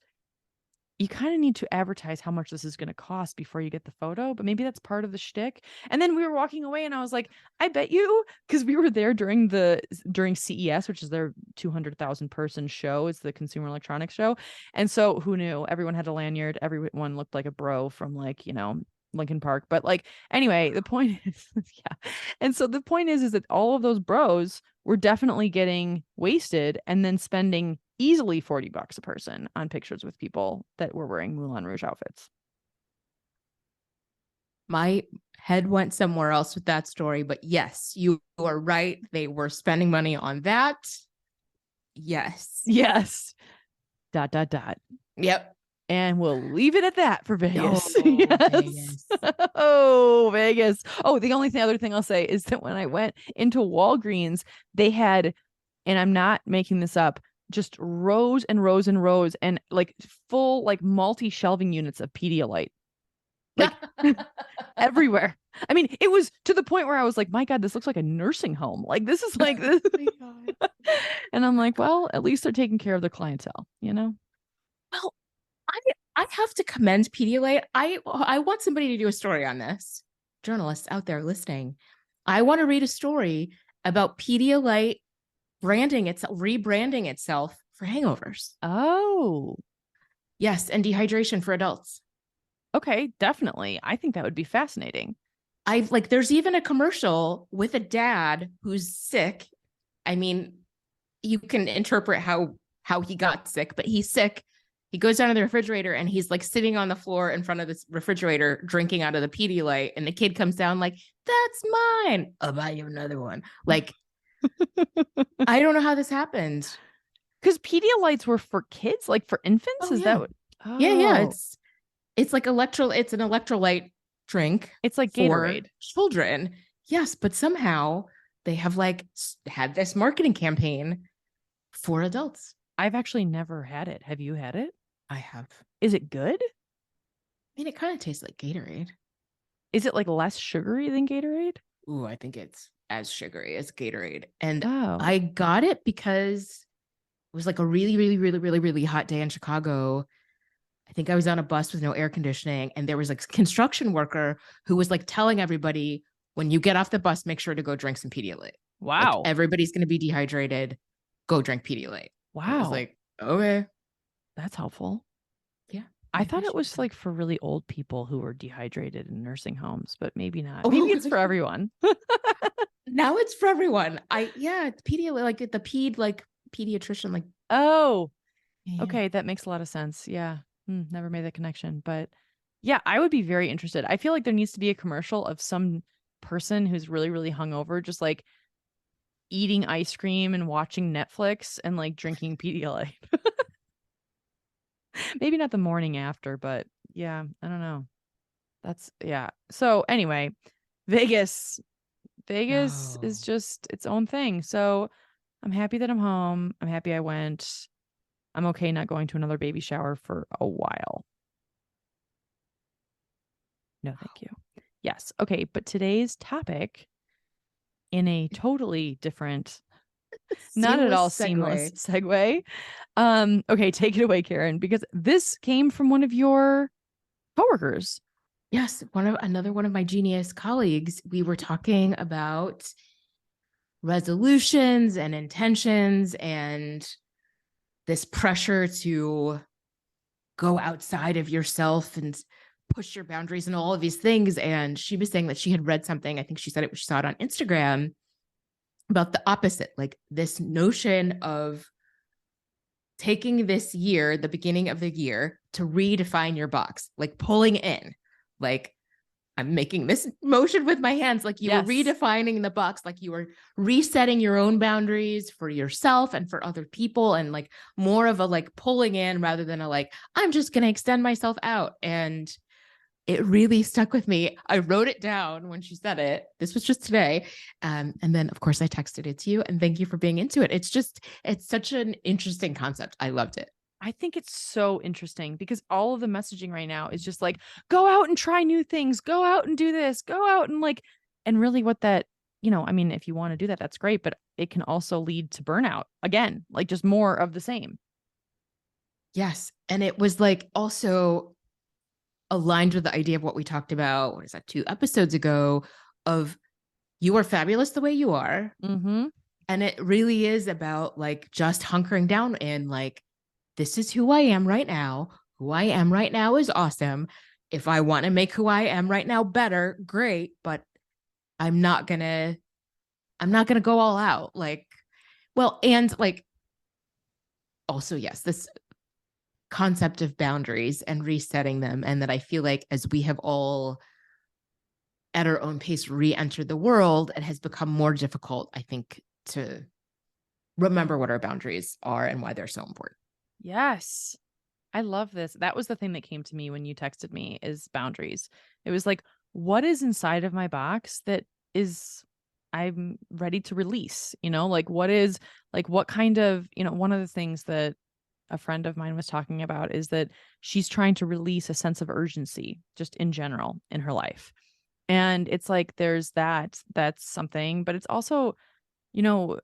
Speaker 1: you kind of need to advertise how much this is going to cost before you get the photo, but maybe that's part of the shtick. And then we were walking away and I was like, I bet you, because we were there during CES, which is their 200,000 person show. It's the Consumer Electronics Show. And so who knew? Everyone had a lanyard. Everyone looked like a bro from like, Lincoln Park. But like, anyway, the point is, yeah. And so the point is that all of those bros were definitely getting wasted and then spending easily $40 a person on pictures with people that were wearing Moulin Rouge outfits.
Speaker 2: My head went somewhere else with that story, but yes, you are right. They were spending money on that. Yes.
Speaker 1: Yes. ...
Speaker 2: Yep.
Speaker 1: And we'll leave it at that for Vegas.
Speaker 2: Oh,
Speaker 1: Yes.
Speaker 2: Vegas.
Speaker 1: Oh, Vegas. Oh, the only other thing I'll say is that when I went into Walgreens, they had, and I'm not making this up, just rows and rows and rows and like full like multi-shelving units of Pedialyte. Like everywhere. I mean, it was to the point where I was like, my God, this looks like a nursing home. Like this is like this.
Speaker 2: Oh my God.
Speaker 1: And I'm like, well, at least they're taking care of their clientele,
Speaker 2: Well, I have to commend Pedialyte. I want somebody to do a story on this. Journalists out there listening. I want to read a story about Pedialyte rebranding itself for hangovers.
Speaker 1: Oh,
Speaker 2: Yes, and dehydration for adults.
Speaker 1: okay, definitely. I think that would be fascinating.
Speaker 2: I've like there's even a commercial with a dad who's sick. I mean, you can interpret how he got sick, but he's sick. He goes down to the refrigerator and he's like sitting on the floor in front of this refrigerator drinking out of the Pedialyte, and the kid comes down like, "That's mine. I'll buy you another one." Like, I don't know how this happened.
Speaker 1: Because Pedialytes were for kids, like for infants.
Speaker 2: Oh
Speaker 1: Is that
Speaker 2: yeah.
Speaker 1: what?
Speaker 2: Yeah.
Speaker 1: Oh,
Speaker 2: It's like it's an electrolyte drink
Speaker 1: it's like
Speaker 2: for
Speaker 1: Gatorade.
Speaker 2: children. Yes, but somehow they have like had this marketing campaign for adults.
Speaker 1: I've actually never had it. Have you had it?
Speaker 2: I have.
Speaker 1: Is it good?
Speaker 2: I mean, it kind of tastes like Gatorade.
Speaker 1: Is it like less sugary than Gatorade?
Speaker 2: Ooh, I think it's as sugary as Gatorade. And
Speaker 1: Oh,
Speaker 2: I got it because it was like a really, really, really, really, really hot day in Chicago. I think I was on a bus with no air conditioning, and there was like a construction worker who was like telling everybody, when you get off the bus, make sure to go drink some Pedialyte. Like
Speaker 1: wow.
Speaker 2: everybody's going to be dehydrated. Go drink Pedialyte. I was
Speaker 1: Wow.
Speaker 2: like, okay.
Speaker 1: That's helpful.
Speaker 2: Yeah, I
Speaker 1: I thought it
Speaker 2: appreciate
Speaker 1: was
Speaker 2: that.
Speaker 1: like for really old people who were dehydrated in nursing homes, but maybe not. Maybe
Speaker 2: Oh,
Speaker 1: it's for everyone.
Speaker 2: now it's for everyone. It's Pedialyte, like the like pediatrician, like,
Speaker 1: Oh,
Speaker 2: yeah.
Speaker 1: okay. That makes a lot of sense. Yeah. Never made that connection. But yeah, I would be very interested. I feel like there needs to be a commercial of some person who's really, really hungover, just like eating ice cream and watching Netflix and like drinking Pedialyte. Maybe not the morning after, but yeah, I don't know. That's yeah. So anyway, Vegas. Vegas is
Speaker 2: Oh,
Speaker 1: just its own thing. So I'm happy that I'm home. I'm happy I went. I'm okay not going to another baby shower for a while. No, thank you. Yes. Okay. But today's topic, in a totally different, not at
Speaker 2: seamless
Speaker 1: all seamless
Speaker 2: segue.
Speaker 1: segue. Okay, take it away, Karen, because this came from one of your coworkers.
Speaker 2: Yes, another one of my genius colleagues. We were talking about resolutions and intentions and this pressure to go outside of yourself and push your boundaries and all of these things. And she was saying that she had read something. I think she saw it on Instagram about the opposite, like this notion of taking this year, the beginning of the year, to redefine your box, like pulling in, like I'm making this motion with my hands, like you were
Speaker 1: Yes.
Speaker 2: redefining the box, like you were resetting your own boundaries for yourself and for other people, and like more of a like pulling in rather than a like, I'm just going to extend myself out. And it really stuck with me. I wrote it down when she said it. This was just today. And then, of course, I texted it to you. And thank you for being into it. It's such an interesting concept. I loved it.
Speaker 1: I think it's so interesting because all of the messaging right now is just like, go out and try new things, go out and do this, go out and like, and really what that, I mean, if you want to do that, that's great, but it can also lead to burnout again, like just more of the same.
Speaker 2: Yes. And it was like also aligned with the idea of what we talked about. What is that, 2 episodes ago? Of you are fabulous the way you are.
Speaker 1: Mm-hmm.
Speaker 2: And it really is about like just hunkering down and like, this is who I am right now. Who I am right now is awesome. If I want to make who I am right now better, great. But I'm not gonna, I'm not gonna go all out. Like, well, and like also, yes, this concept of boundaries and resetting them. And that I feel like as we have all at our own pace re-entered the world, it has become more difficult, I think, to remember what our boundaries are and why they're so important.
Speaker 1: Yes. I love this. That was the thing that came to me when you texted me is boundaries. It was like, what is inside of my box that is I'm ready to release, like what is like what kind of, one of the things that a friend of mine was talking about is that she's trying to release a sense of urgency just in general in her life. And it's like there's that's something, but it's also, you know,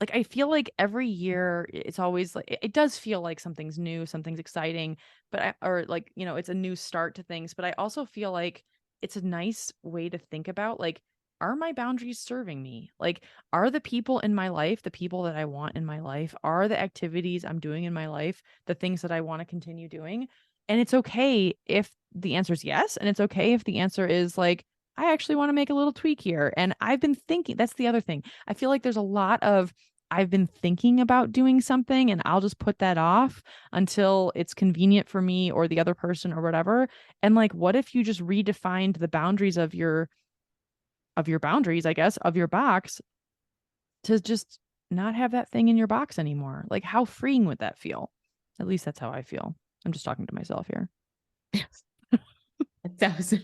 Speaker 1: like I feel like every year it's always like it does feel like something's new, something's exciting, but or like, it's a new start to things, but I also feel like it's a nice way to think about like are my boundaries serving me? Like, are the people in my life, the people that I want in my life, are the activities I'm doing in my life, the things that I want to continue doing? And it's okay if the answer is yes. And it's okay if the answer is like, I actually want to make a little tweak here. And I've been thinking, that's the other thing. I feel like there's a lot of, I've been thinking about doing something and I'll just put that off until it's convenient for me or the other person or whatever. And like, what if you just redefined the boundaries of your boundaries, I guess, of your box to just not have that thing in your box anymore? Like, how freeing would that feel? At least that's how I feel. I'm just talking to myself here.
Speaker 2: 1,000,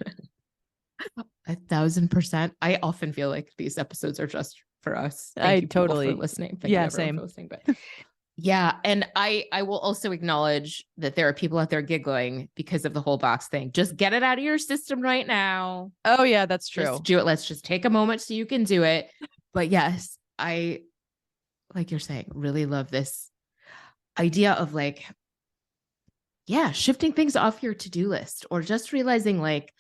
Speaker 2: 1,000%. I often feel like these episodes are just for us. Thank you people for listening. Thank you everyone for listening. But yeah, and I will also acknowledge that there are people out there giggling because of the whole box thing. Just get it out of your system right now.
Speaker 1: Oh yeah, that's true.
Speaker 2: Just do it. Let's just take a moment so you can do it. But yes, I, like you're saying, really love this idea of like, yeah, shifting things off your to-do list, or just realizing like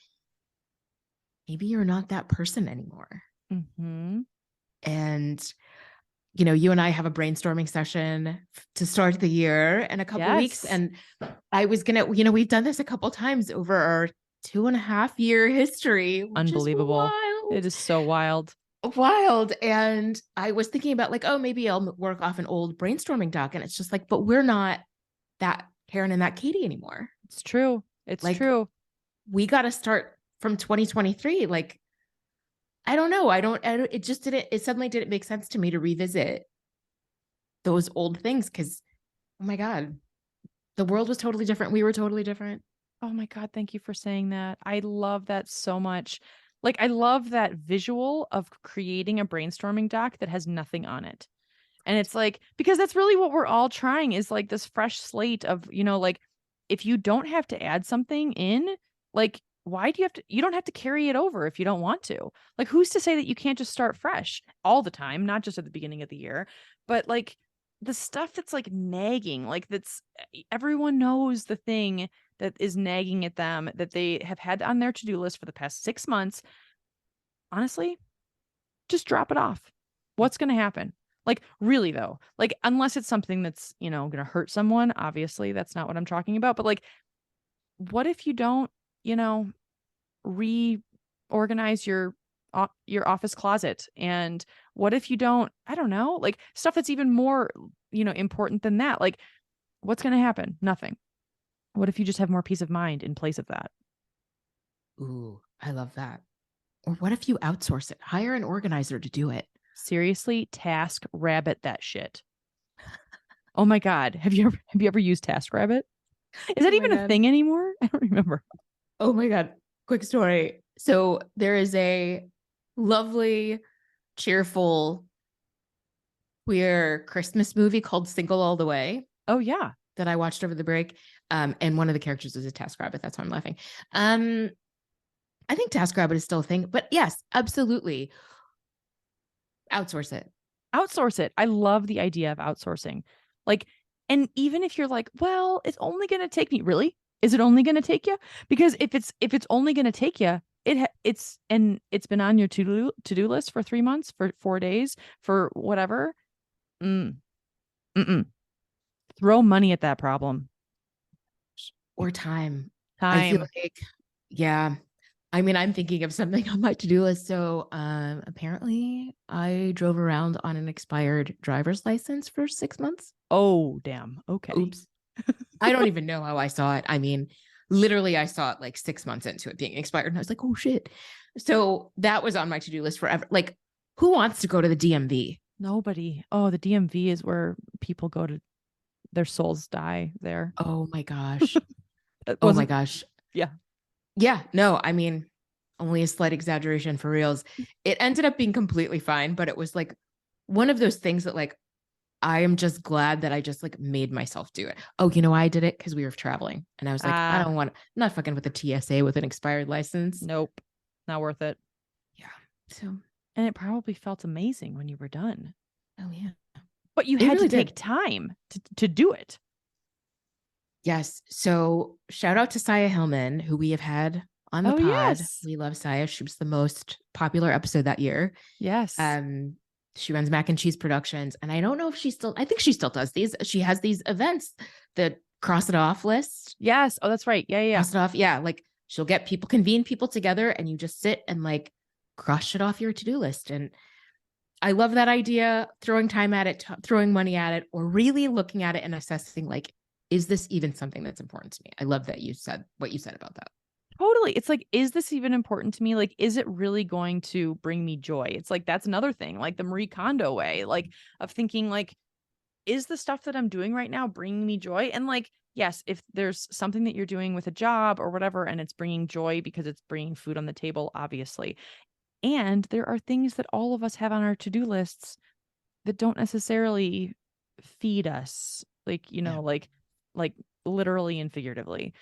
Speaker 2: maybe you're not that person anymore.
Speaker 1: Mm-hmm.
Speaker 2: And you know, you and I have a brainstorming session to start the year in a couple weeks. And I was gonna, you know, we've done this a couple times over our 2.5-year history.
Speaker 1: Unbelievable. It is so wild.
Speaker 2: Wild. And I was thinking about like, oh, maybe I'll work off an old brainstorming doc. And it's just like, but we're not that Karen and that Katie anymore.
Speaker 1: It's true. It's like, true.
Speaker 2: We got to start from 2023. Like, I don't know. It just didn't, it suddenly didn't make sense to me to revisit those old things. Cause oh my God, the world was totally different. We were totally different.
Speaker 1: Oh my God. Thank you for saying that. I love that so much. Like, I love that visual of creating a brainstorming doc that has nothing on it. And it's like, because that's really what we're all trying, is like this fresh slate of, you know, like, if you don't have to add something in, like, why do you have to, you don't have to carry it over if you don't want to. Like, who's to say that you can't just start fresh all the time, not just at the beginning of the year, but like the stuff that's like nagging, like that's, everyone knows the thing that is nagging at them that they have had on their to-do list for the past 6 months. Honestly, just drop it off. What's going to happen? Like, really though, like, unless it's something that's, you know, going to hurt someone, obviously that's not what I'm talking about. But like, what if you don't, you know, reorganize your office closet? And what if you don't, I don't know, like stuff that's even more, you know, important than that? Like, what's going to happen? Nothing. What if you just have more peace of mind in place of that?
Speaker 2: Ooh, I love that. Or what if you outsource it? Hire an organizer to do it.
Speaker 1: Seriously, Task Rabbit that shit. Oh my God. Have you ever used Task Rabbit? Is that even a thing anymore? I don't remember.
Speaker 2: Oh my God. Quick story. So there is a lovely, cheerful, queer Christmas movie called Single All the Way.
Speaker 1: Oh yeah.
Speaker 2: That I watched over the break. And one of the characters is a TaskRabbit. That's why I'm laughing. I think TaskRabbit is still a thing, but yes, absolutely. Outsource it.
Speaker 1: Outsource it. I love the idea of outsourcing. Like, and even if you're like, well, it's only going to take me, really? Is it only going to take you? Because if it's only going to take you, it's been on your to-do list for 3 months, for 4 days, for whatever. Throw money at that problem.
Speaker 2: Or time.
Speaker 1: Time.
Speaker 2: I feel like, yeah. I mean, I'm thinking of something on my to-do list. So apparently I drove around on an expired driver's license for 6 months.
Speaker 1: Oh, damn. Okay.
Speaker 2: Oops. I don't even know how I saw it. I mean, literally, I saw it like 6 months into it being expired. And I was like, oh, shit. So that was on my to-do list forever. Like, who wants to go to the DMV?
Speaker 1: Nobody. Oh, the DMV is where people go to, their souls die there.
Speaker 2: Oh, my gosh. Oh, my gosh.
Speaker 1: Yeah.
Speaker 2: Yeah. No, I mean, only a slight exaggeration for reals. It ended up being completely fine, but it was like one of those things that like, I am just glad that I just like made myself do it. Oh, you know why I did it? Because we were traveling. And I was like, I don't want, I'm not fucking with a TSA with an expired license.
Speaker 1: Nope. Not worth it.
Speaker 2: Yeah. So,
Speaker 1: and it probably felt amazing when you were done.
Speaker 2: Oh yeah.
Speaker 1: But you had to take time to do it.
Speaker 2: Yes. So shout out to Saya Hillman, who we have had on the
Speaker 1: Oh,
Speaker 2: pod.
Speaker 1: yes.
Speaker 2: We love Saya. She was the most popular episode that year.
Speaker 1: Yes.
Speaker 2: Um, she runs Mac and Cheese Productions, and I don't know if she still. I think she still does these. She has these events, the cross it off list.
Speaker 1: Yes. Oh, that's right. Yeah, yeah, yeah.
Speaker 2: Cross it off. Yeah, like she'll get people, convene people together, and you just sit and like cross it off your to do list. And I love that idea. Throwing time at it, throwing money at it, or really looking at it and assessing like, is this even something that's important to me? I love that you said what you said about that.
Speaker 1: Totally. It's like, is this even important to me? Like, is it really going to bring me joy? It's like, that's another thing, like the Marie Kondo way, like of thinking, like, is the stuff that I'm doing right now bringing me joy? And like, yes, if there's something that you're doing with a job or whatever, and it's bringing joy because it's bringing food on the table, obviously. And there are things that all of us have on our to-do lists that don't necessarily feed us, like,
Speaker 2: Yeah.
Speaker 1: like literally and figuratively.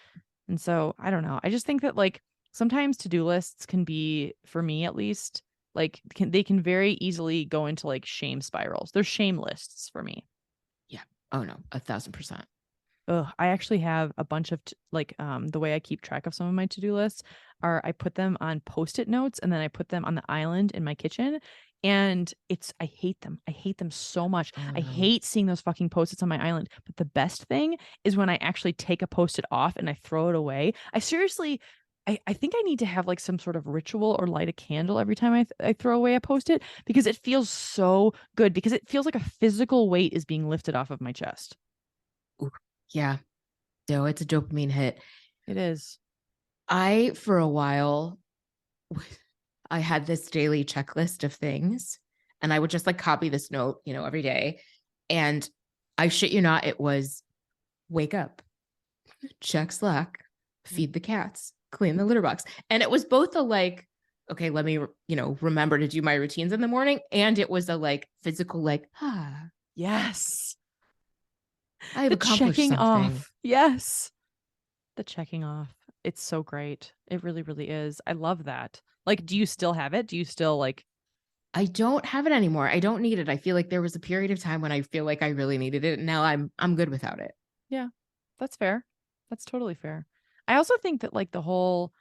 Speaker 1: And so I don't know. I just think that like sometimes to-do lists can be, for me at least, like they can very easily go into like shame spirals. They're shame lists for me.
Speaker 2: Yeah. Oh no, 1,000%.
Speaker 1: Ugh, I actually have a bunch of the way I keep track of some of my to-do lists are I put them on post-it notes and then I put them on the island in my kitchen. And I hate them. I hate them so much.
Speaker 2: Oh
Speaker 1: I
Speaker 2: no.
Speaker 1: hate seeing those fucking post-its on my island. But the best thing is when I actually take a post-it off and I throw it away. I think I need to have like some sort of ritual or light a candle every time I throw away a post-it because it feels so good because it feels like a physical weight is being lifted off of my chest.
Speaker 2: Ooh, yeah. No, it's a dopamine hit.
Speaker 1: It is.
Speaker 2: I, for a while, I had this daily checklist of things, and I would just like copy this note, every day. And I shit you not, it was wake up, check Slack, feed the cats, clean the litter box. And it was both a like, okay, let me, remember to do my routines in the morning. And it was a like physical, like,
Speaker 1: Yes.
Speaker 2: I've
Speaker 1: The
Speaker 2: accomplished
Speaker 1: checking
Speaker 2: something.
Speaker 1: off. Yes. The checking off. It's so great. It really, really is. I love that. Like, do you still have it? Do you still like,
Speaker 2: I don't have it anymore. I don't need it. I feel like there was a period of time when I feel like I really needed it. And now I'm good without it.
Speaker 1: yeah, that's fair. That's totally fair. I also think that like the whole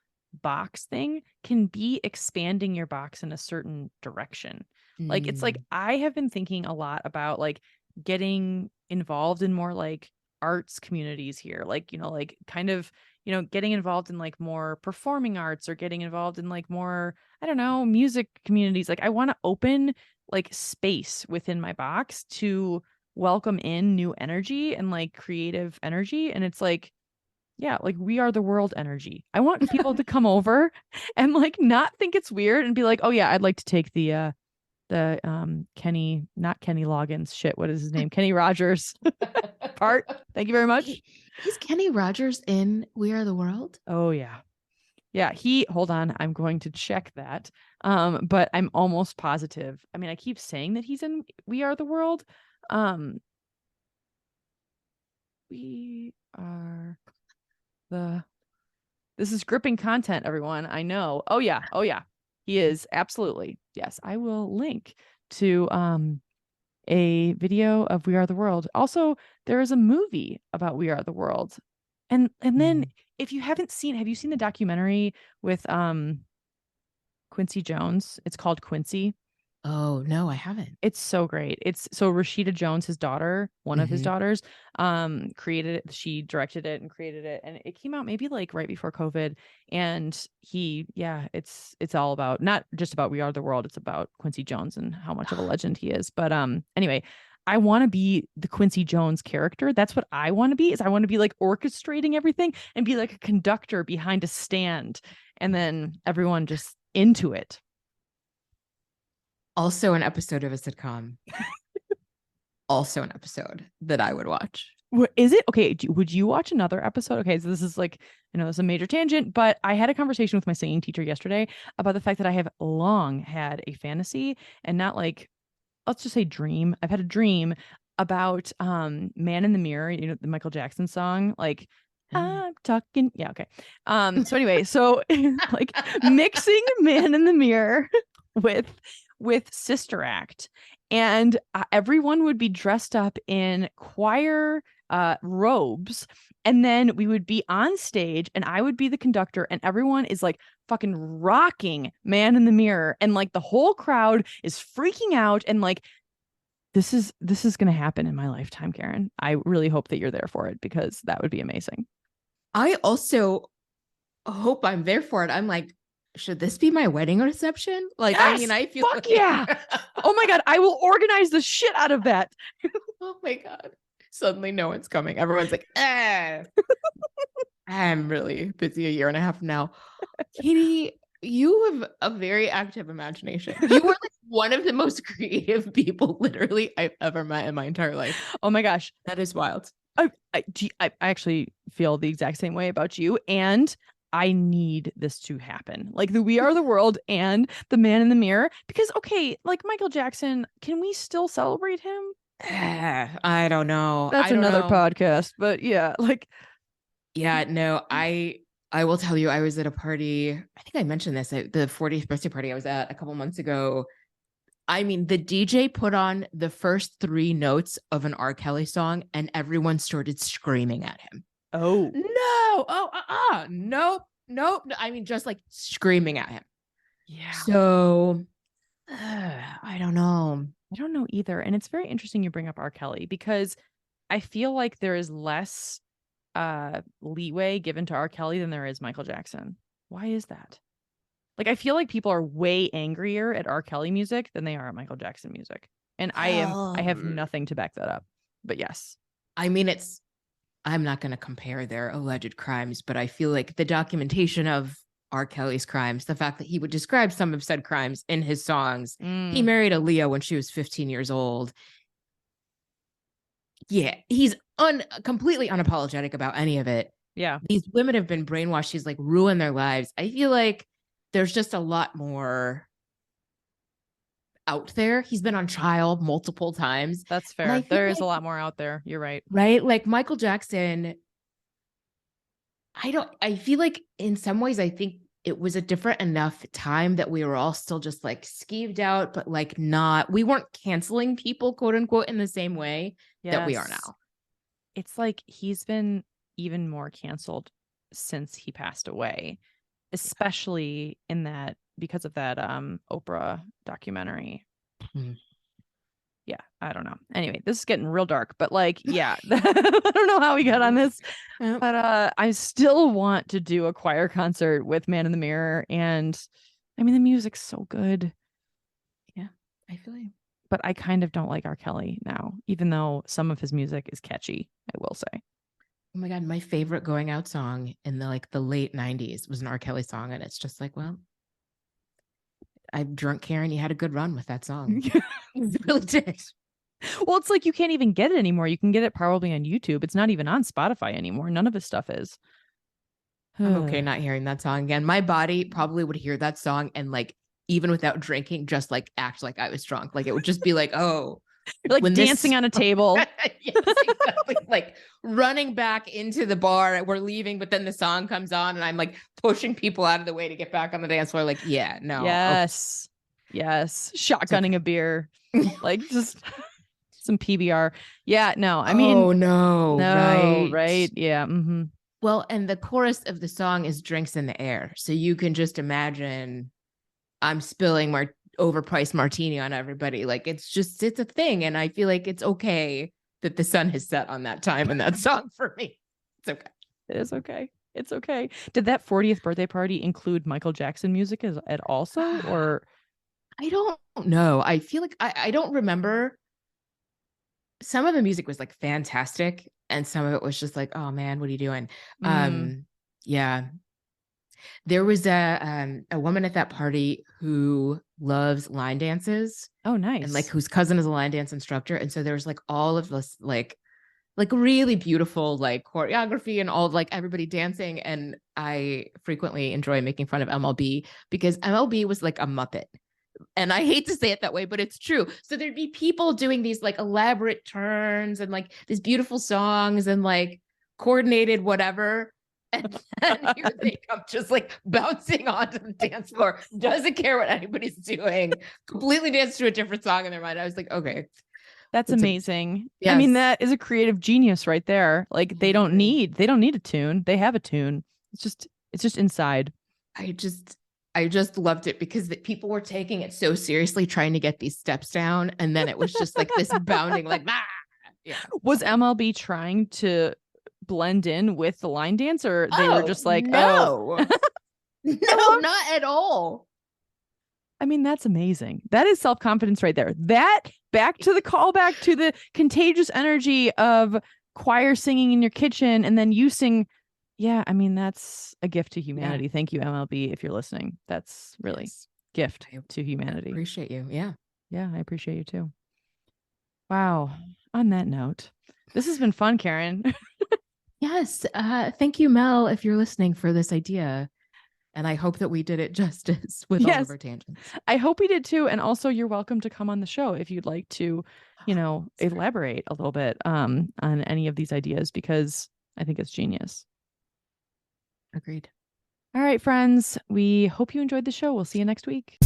Speaker 1: box thing can be expanding your box in a certain direction. Like it's like
Speaker 2: Mm.
Speaker 1: I have been thinking a lot about like getting involved in more like arts communities here. Like, like kind of, getting involved in like more performing arts or getting involved in like more, I don't know, music communities. Like I want to open like space within my box to welcome in new energy and like creative energy. And it's like, yeah, like we are the world energy. I want people to come over and like not think it's weird and be like, oh yeah, I'd like to take the Kenny, not Kenny Loggins, shit, what is his name? Kenny Rogers part. Thank you very much.
Speaker 2: Is Kenny Rogers in We Are the World?
Speaker 1: Oh yeah. Yeah, hold on, I'm going to check that. But I'm almost positive. I mean, I keep saying that he's in We Are the World. Um, we are the This is gripping content, everyone. I know. Oh yeah. Oh yeah. He is absolutely. Yes, I will link to a video of We Are the World. Also, there is a movie about We Are the World. And then
Speaker 2: Mm.
Speaker 1: if you haven't seen, have you seen the documentary with Quincy Jones? It's called Quincy.
Speaker 2: Oh, no, I haven't.
Speaker 1: It's so great. It's so Rashida Jones, his daughter, one of his
Speaker 2: Hmm.
Speaker 1: daughters, created it. She directed it and created it. And it came out maybe like right before COVID. And it's all about not just about We Are the World. It's about Quincy Jones and how much of a legend he is. But anyway, I want to be the Quincy Jones character. That's what I want to be, is I want to be like orchestrating everything and be like a conductor behind a stand. And then everyone just into it.
Speaker 2: Also, an episode of a sitcom. Also, an episode that I would watch.
Speaker 1: Is it okay? Would you watch another episode? Okay, so this is like, this is a major tangent, but I had a conversation with my singing teacher yesterday about the fact that I have long had a fantasy and not like, let's just say dream. I've had a dream about Man in the Mirror, the Michael Jackson song, like I'm talking. Yeah, okay. So anyway, so like mixing Man in the Mirror with Sister Act, and everyone would be dressed up in choir robes, and then we would be on stage and I would be the conductor and everyone is like fucking rocking Man in the Mirror, and like the whole crowd is freaking out, and like this is going to happen in my lifetime, Karen. I really hope that you're there for it because that would be amazing.
Speaker 2: I also hope I'm there for it. I'm like, should this be my wedding reception? Like, I mean,
Speaker 1: Yes,
Speaker 2: I feel
Speaker 1: fuck
Speaker 2: like,
Speaker 1: yeah. Oh my God, I will organize the shit out of that.
Speaker 2: oh my God. Suddenly no one's coming. Everyone's like, I'm really busy a year and a half now. Katie, you have a very active imagination. You were like one of the most creative people literally I've ever met in my entire life.
Speaker 1: Oh my gosh.
Speaker 2: That is wild.
Speaker 1: I actually feel the exact same way about you. And I need this to happen. Like the We Are the World and the Man in the Mirror. Because, okay, like Michael Jackson, can we still celebrate him?
Speaker 2: I don't know.
Speaker 1: That's
Speaker 2: I don't
Speaker 1: another
Speaker 2: know.
Speaker 1: podcast. But yeah, like,
Speaker 2: Yeah, no, I will tell you, I was at a party. I think I mentioned this at the 40th birthday party I was at a couple months ago. I mean, the DJ put on the first 3 notes of an R. Kelly song, and everyone started screaming at him.
Speaker 1: oh,
Speaker 2: No, nope, nope. I mean, just like screaming at him.
Speaker 1: yeah.
Speaker 2: So, I don't know.
Speaker 1: I don't know either. And it's very interesting you bring up R. Kelly because I feel like there is less leeway given to R. Kelly than there is Michael Jackson. Why is that? Like I feel like people are way angrier at R. Kelly music than they are at Michael Jackson music. And I have nothing to back that up. But yes.
Speaker 2: I mean, I'm not going to compare their alleged crimes, but I feel like the documentation of R. Kelly's crimes, the fact that he would describe some of said crimes in his songs. He married Aaliyah when she was 15 years old. Yeah, he's completely unapologetic about any of it.
Speaker 1: Yeah.
Speaker 2: These women have been brainwashed. He's like ruined their lives. I feel like there's just a lot more out there. He's been on trial multiple times.
Speaker 1: That's fair. There is a lot more out there. You're right.
Speaker 2: Right? Like Michael Jackson, I feel like in some ways, I think it was a different enough time that we were all still just like skeeved out, but like we weren't canceling people, quote unquote, in the same way that we are now.
Speaker 1: It's like he's been even more canceled since he passed away, especially in that because of that Oprah documentary.
Speaker 2: Mm-hmm.
Speaker 1: Yeah, I don't know. Anyway, this is getting real dark, but like, yeah, I don't know how we got on this, but I still want to do a choir concert with Man in the Mirror, and I mean the music's so good.
Speaker 2: Yeah, I feel you.
Speaker 1: But I kind of don't like R. Kelly now, even though some of his music is catchy, I will say.
Speaker 2: Oh my God, my favorite going out song in the late 90s was an R. Kelly song, and it's just like, well, I'm drunk Karen, you had a good run with that song. You really did.
Speaker 1: Well, it's like you can't even get it anymore. You can get it probably on YouTube. It's not even on Spotify anymore. None of his stuff is.
Speaker 2: I'm okay not hearing that song again. My body probably would hear that song and like even without drinking, just like act like I was drunk. Like it would just be like, oh,
Speaker 1: like dancing on a table.
Speaker 2: Yes, exactly. Like running back into the bar. We're leaving, but then the song comes on and I'm like pushing people out of the way to get back on the dance floor. Like, yeah, no.
Speaker 1: Yes. Okay. Yes. Shotgunning a beer. Like just some PBR. Yeah, no. I mean,
Speaker 2: oh no.
Speaker 1: Right. Yeah. Mm-hmm.
Speaker 2: Well, and the chorus of the song is drinks in the air. So you can just imagine I'm spilling overpriced martini on everybody. Like it's a thing. And I feel like it's okay that the sun has set on that time in that song for me. It's okay.
Speaker 1: It is okay. It's okay. Did that 40th birthday party include Michael Jackson music at also, or?
Speaker 2: I don't know. I feel like I don't remember. Some of the music was like fantastic. And some of it was just like, oh man, what are you doing? Yeah. There was a woman at that party who loves line dances.
Speaker 1: Oh, nice.
Speaker 2: And like whose cousin is a line dance instructor. And so there was like all of this like really beautiful like choreography and all of like everybody dancing. And I frequently enjoy making fun of MLB because MLB was like a Muppet. And I hate to say it that way, but it's true. So there'd be people doing these like elaborate turns and like these beautiful songs and like coordinated whatever. And then here they come just like bouncing onto the dance floor, doesn't care what anybody's doing, completely dance to a different song in their mind. I was like, okay,
Speaker 1: That's
Speaker 2: It's a
Speaker 1: amazing. I mean,
Speaker 2: yes.
Speaker 1: that is a creative genius right there. Like
Speaker 2: It is.
Speaker 1: they don't need a tune. They have a tune. It's just inside.
Speaker 2: I just I just loved it because people were taking it so seriously trying to get these steps down, and then it was just like this bounding like ah! Yeah.
Speaker 1: Was MLB trying to blend in with the line dance, or they were
Speaker 2: Oh
Speaker 1: just like, oh,
Speaker 2: no.
Speaker 1: I
Speaker 2: No,
Speaker 1: love
Speaker 2: not at all.
Speaker 1: I mean, that's amazing. That is self-confidence right there. That back to the callback to the contagious energy of choir singing in your kitchen and then you sing. Yeah, I mean, that's a gift to
Speaker 2: Yeah.
Speaker 1: humanity. Thank you, MLB, if you're listening. That's really
Speaker 2: Yes.
Speaker 1: gift
Speaker 2: I
Speaker 1: to humanity.
Speaker 2: appreciate you. Yeah.
Speaker 1: Yeah, I appreciate you too. Wow. On that note, this has been fun, Karen.
Speaker 2: Yes. Thank you, Mel, if you're listening for this idea. And I hope that we did it justice with all of
Speaker 1: Yes,
Speaker 2: our tangents.
Speaker 1: I hope we did too. And also, you're welcome to come on the show if you'd like to, elaborate a little bit on any of these ideas because I think it's genius.
Speaker 2: Agreed.
Speaker 1: All right, friends, we hope you enjoyed the show. We'll see you next week.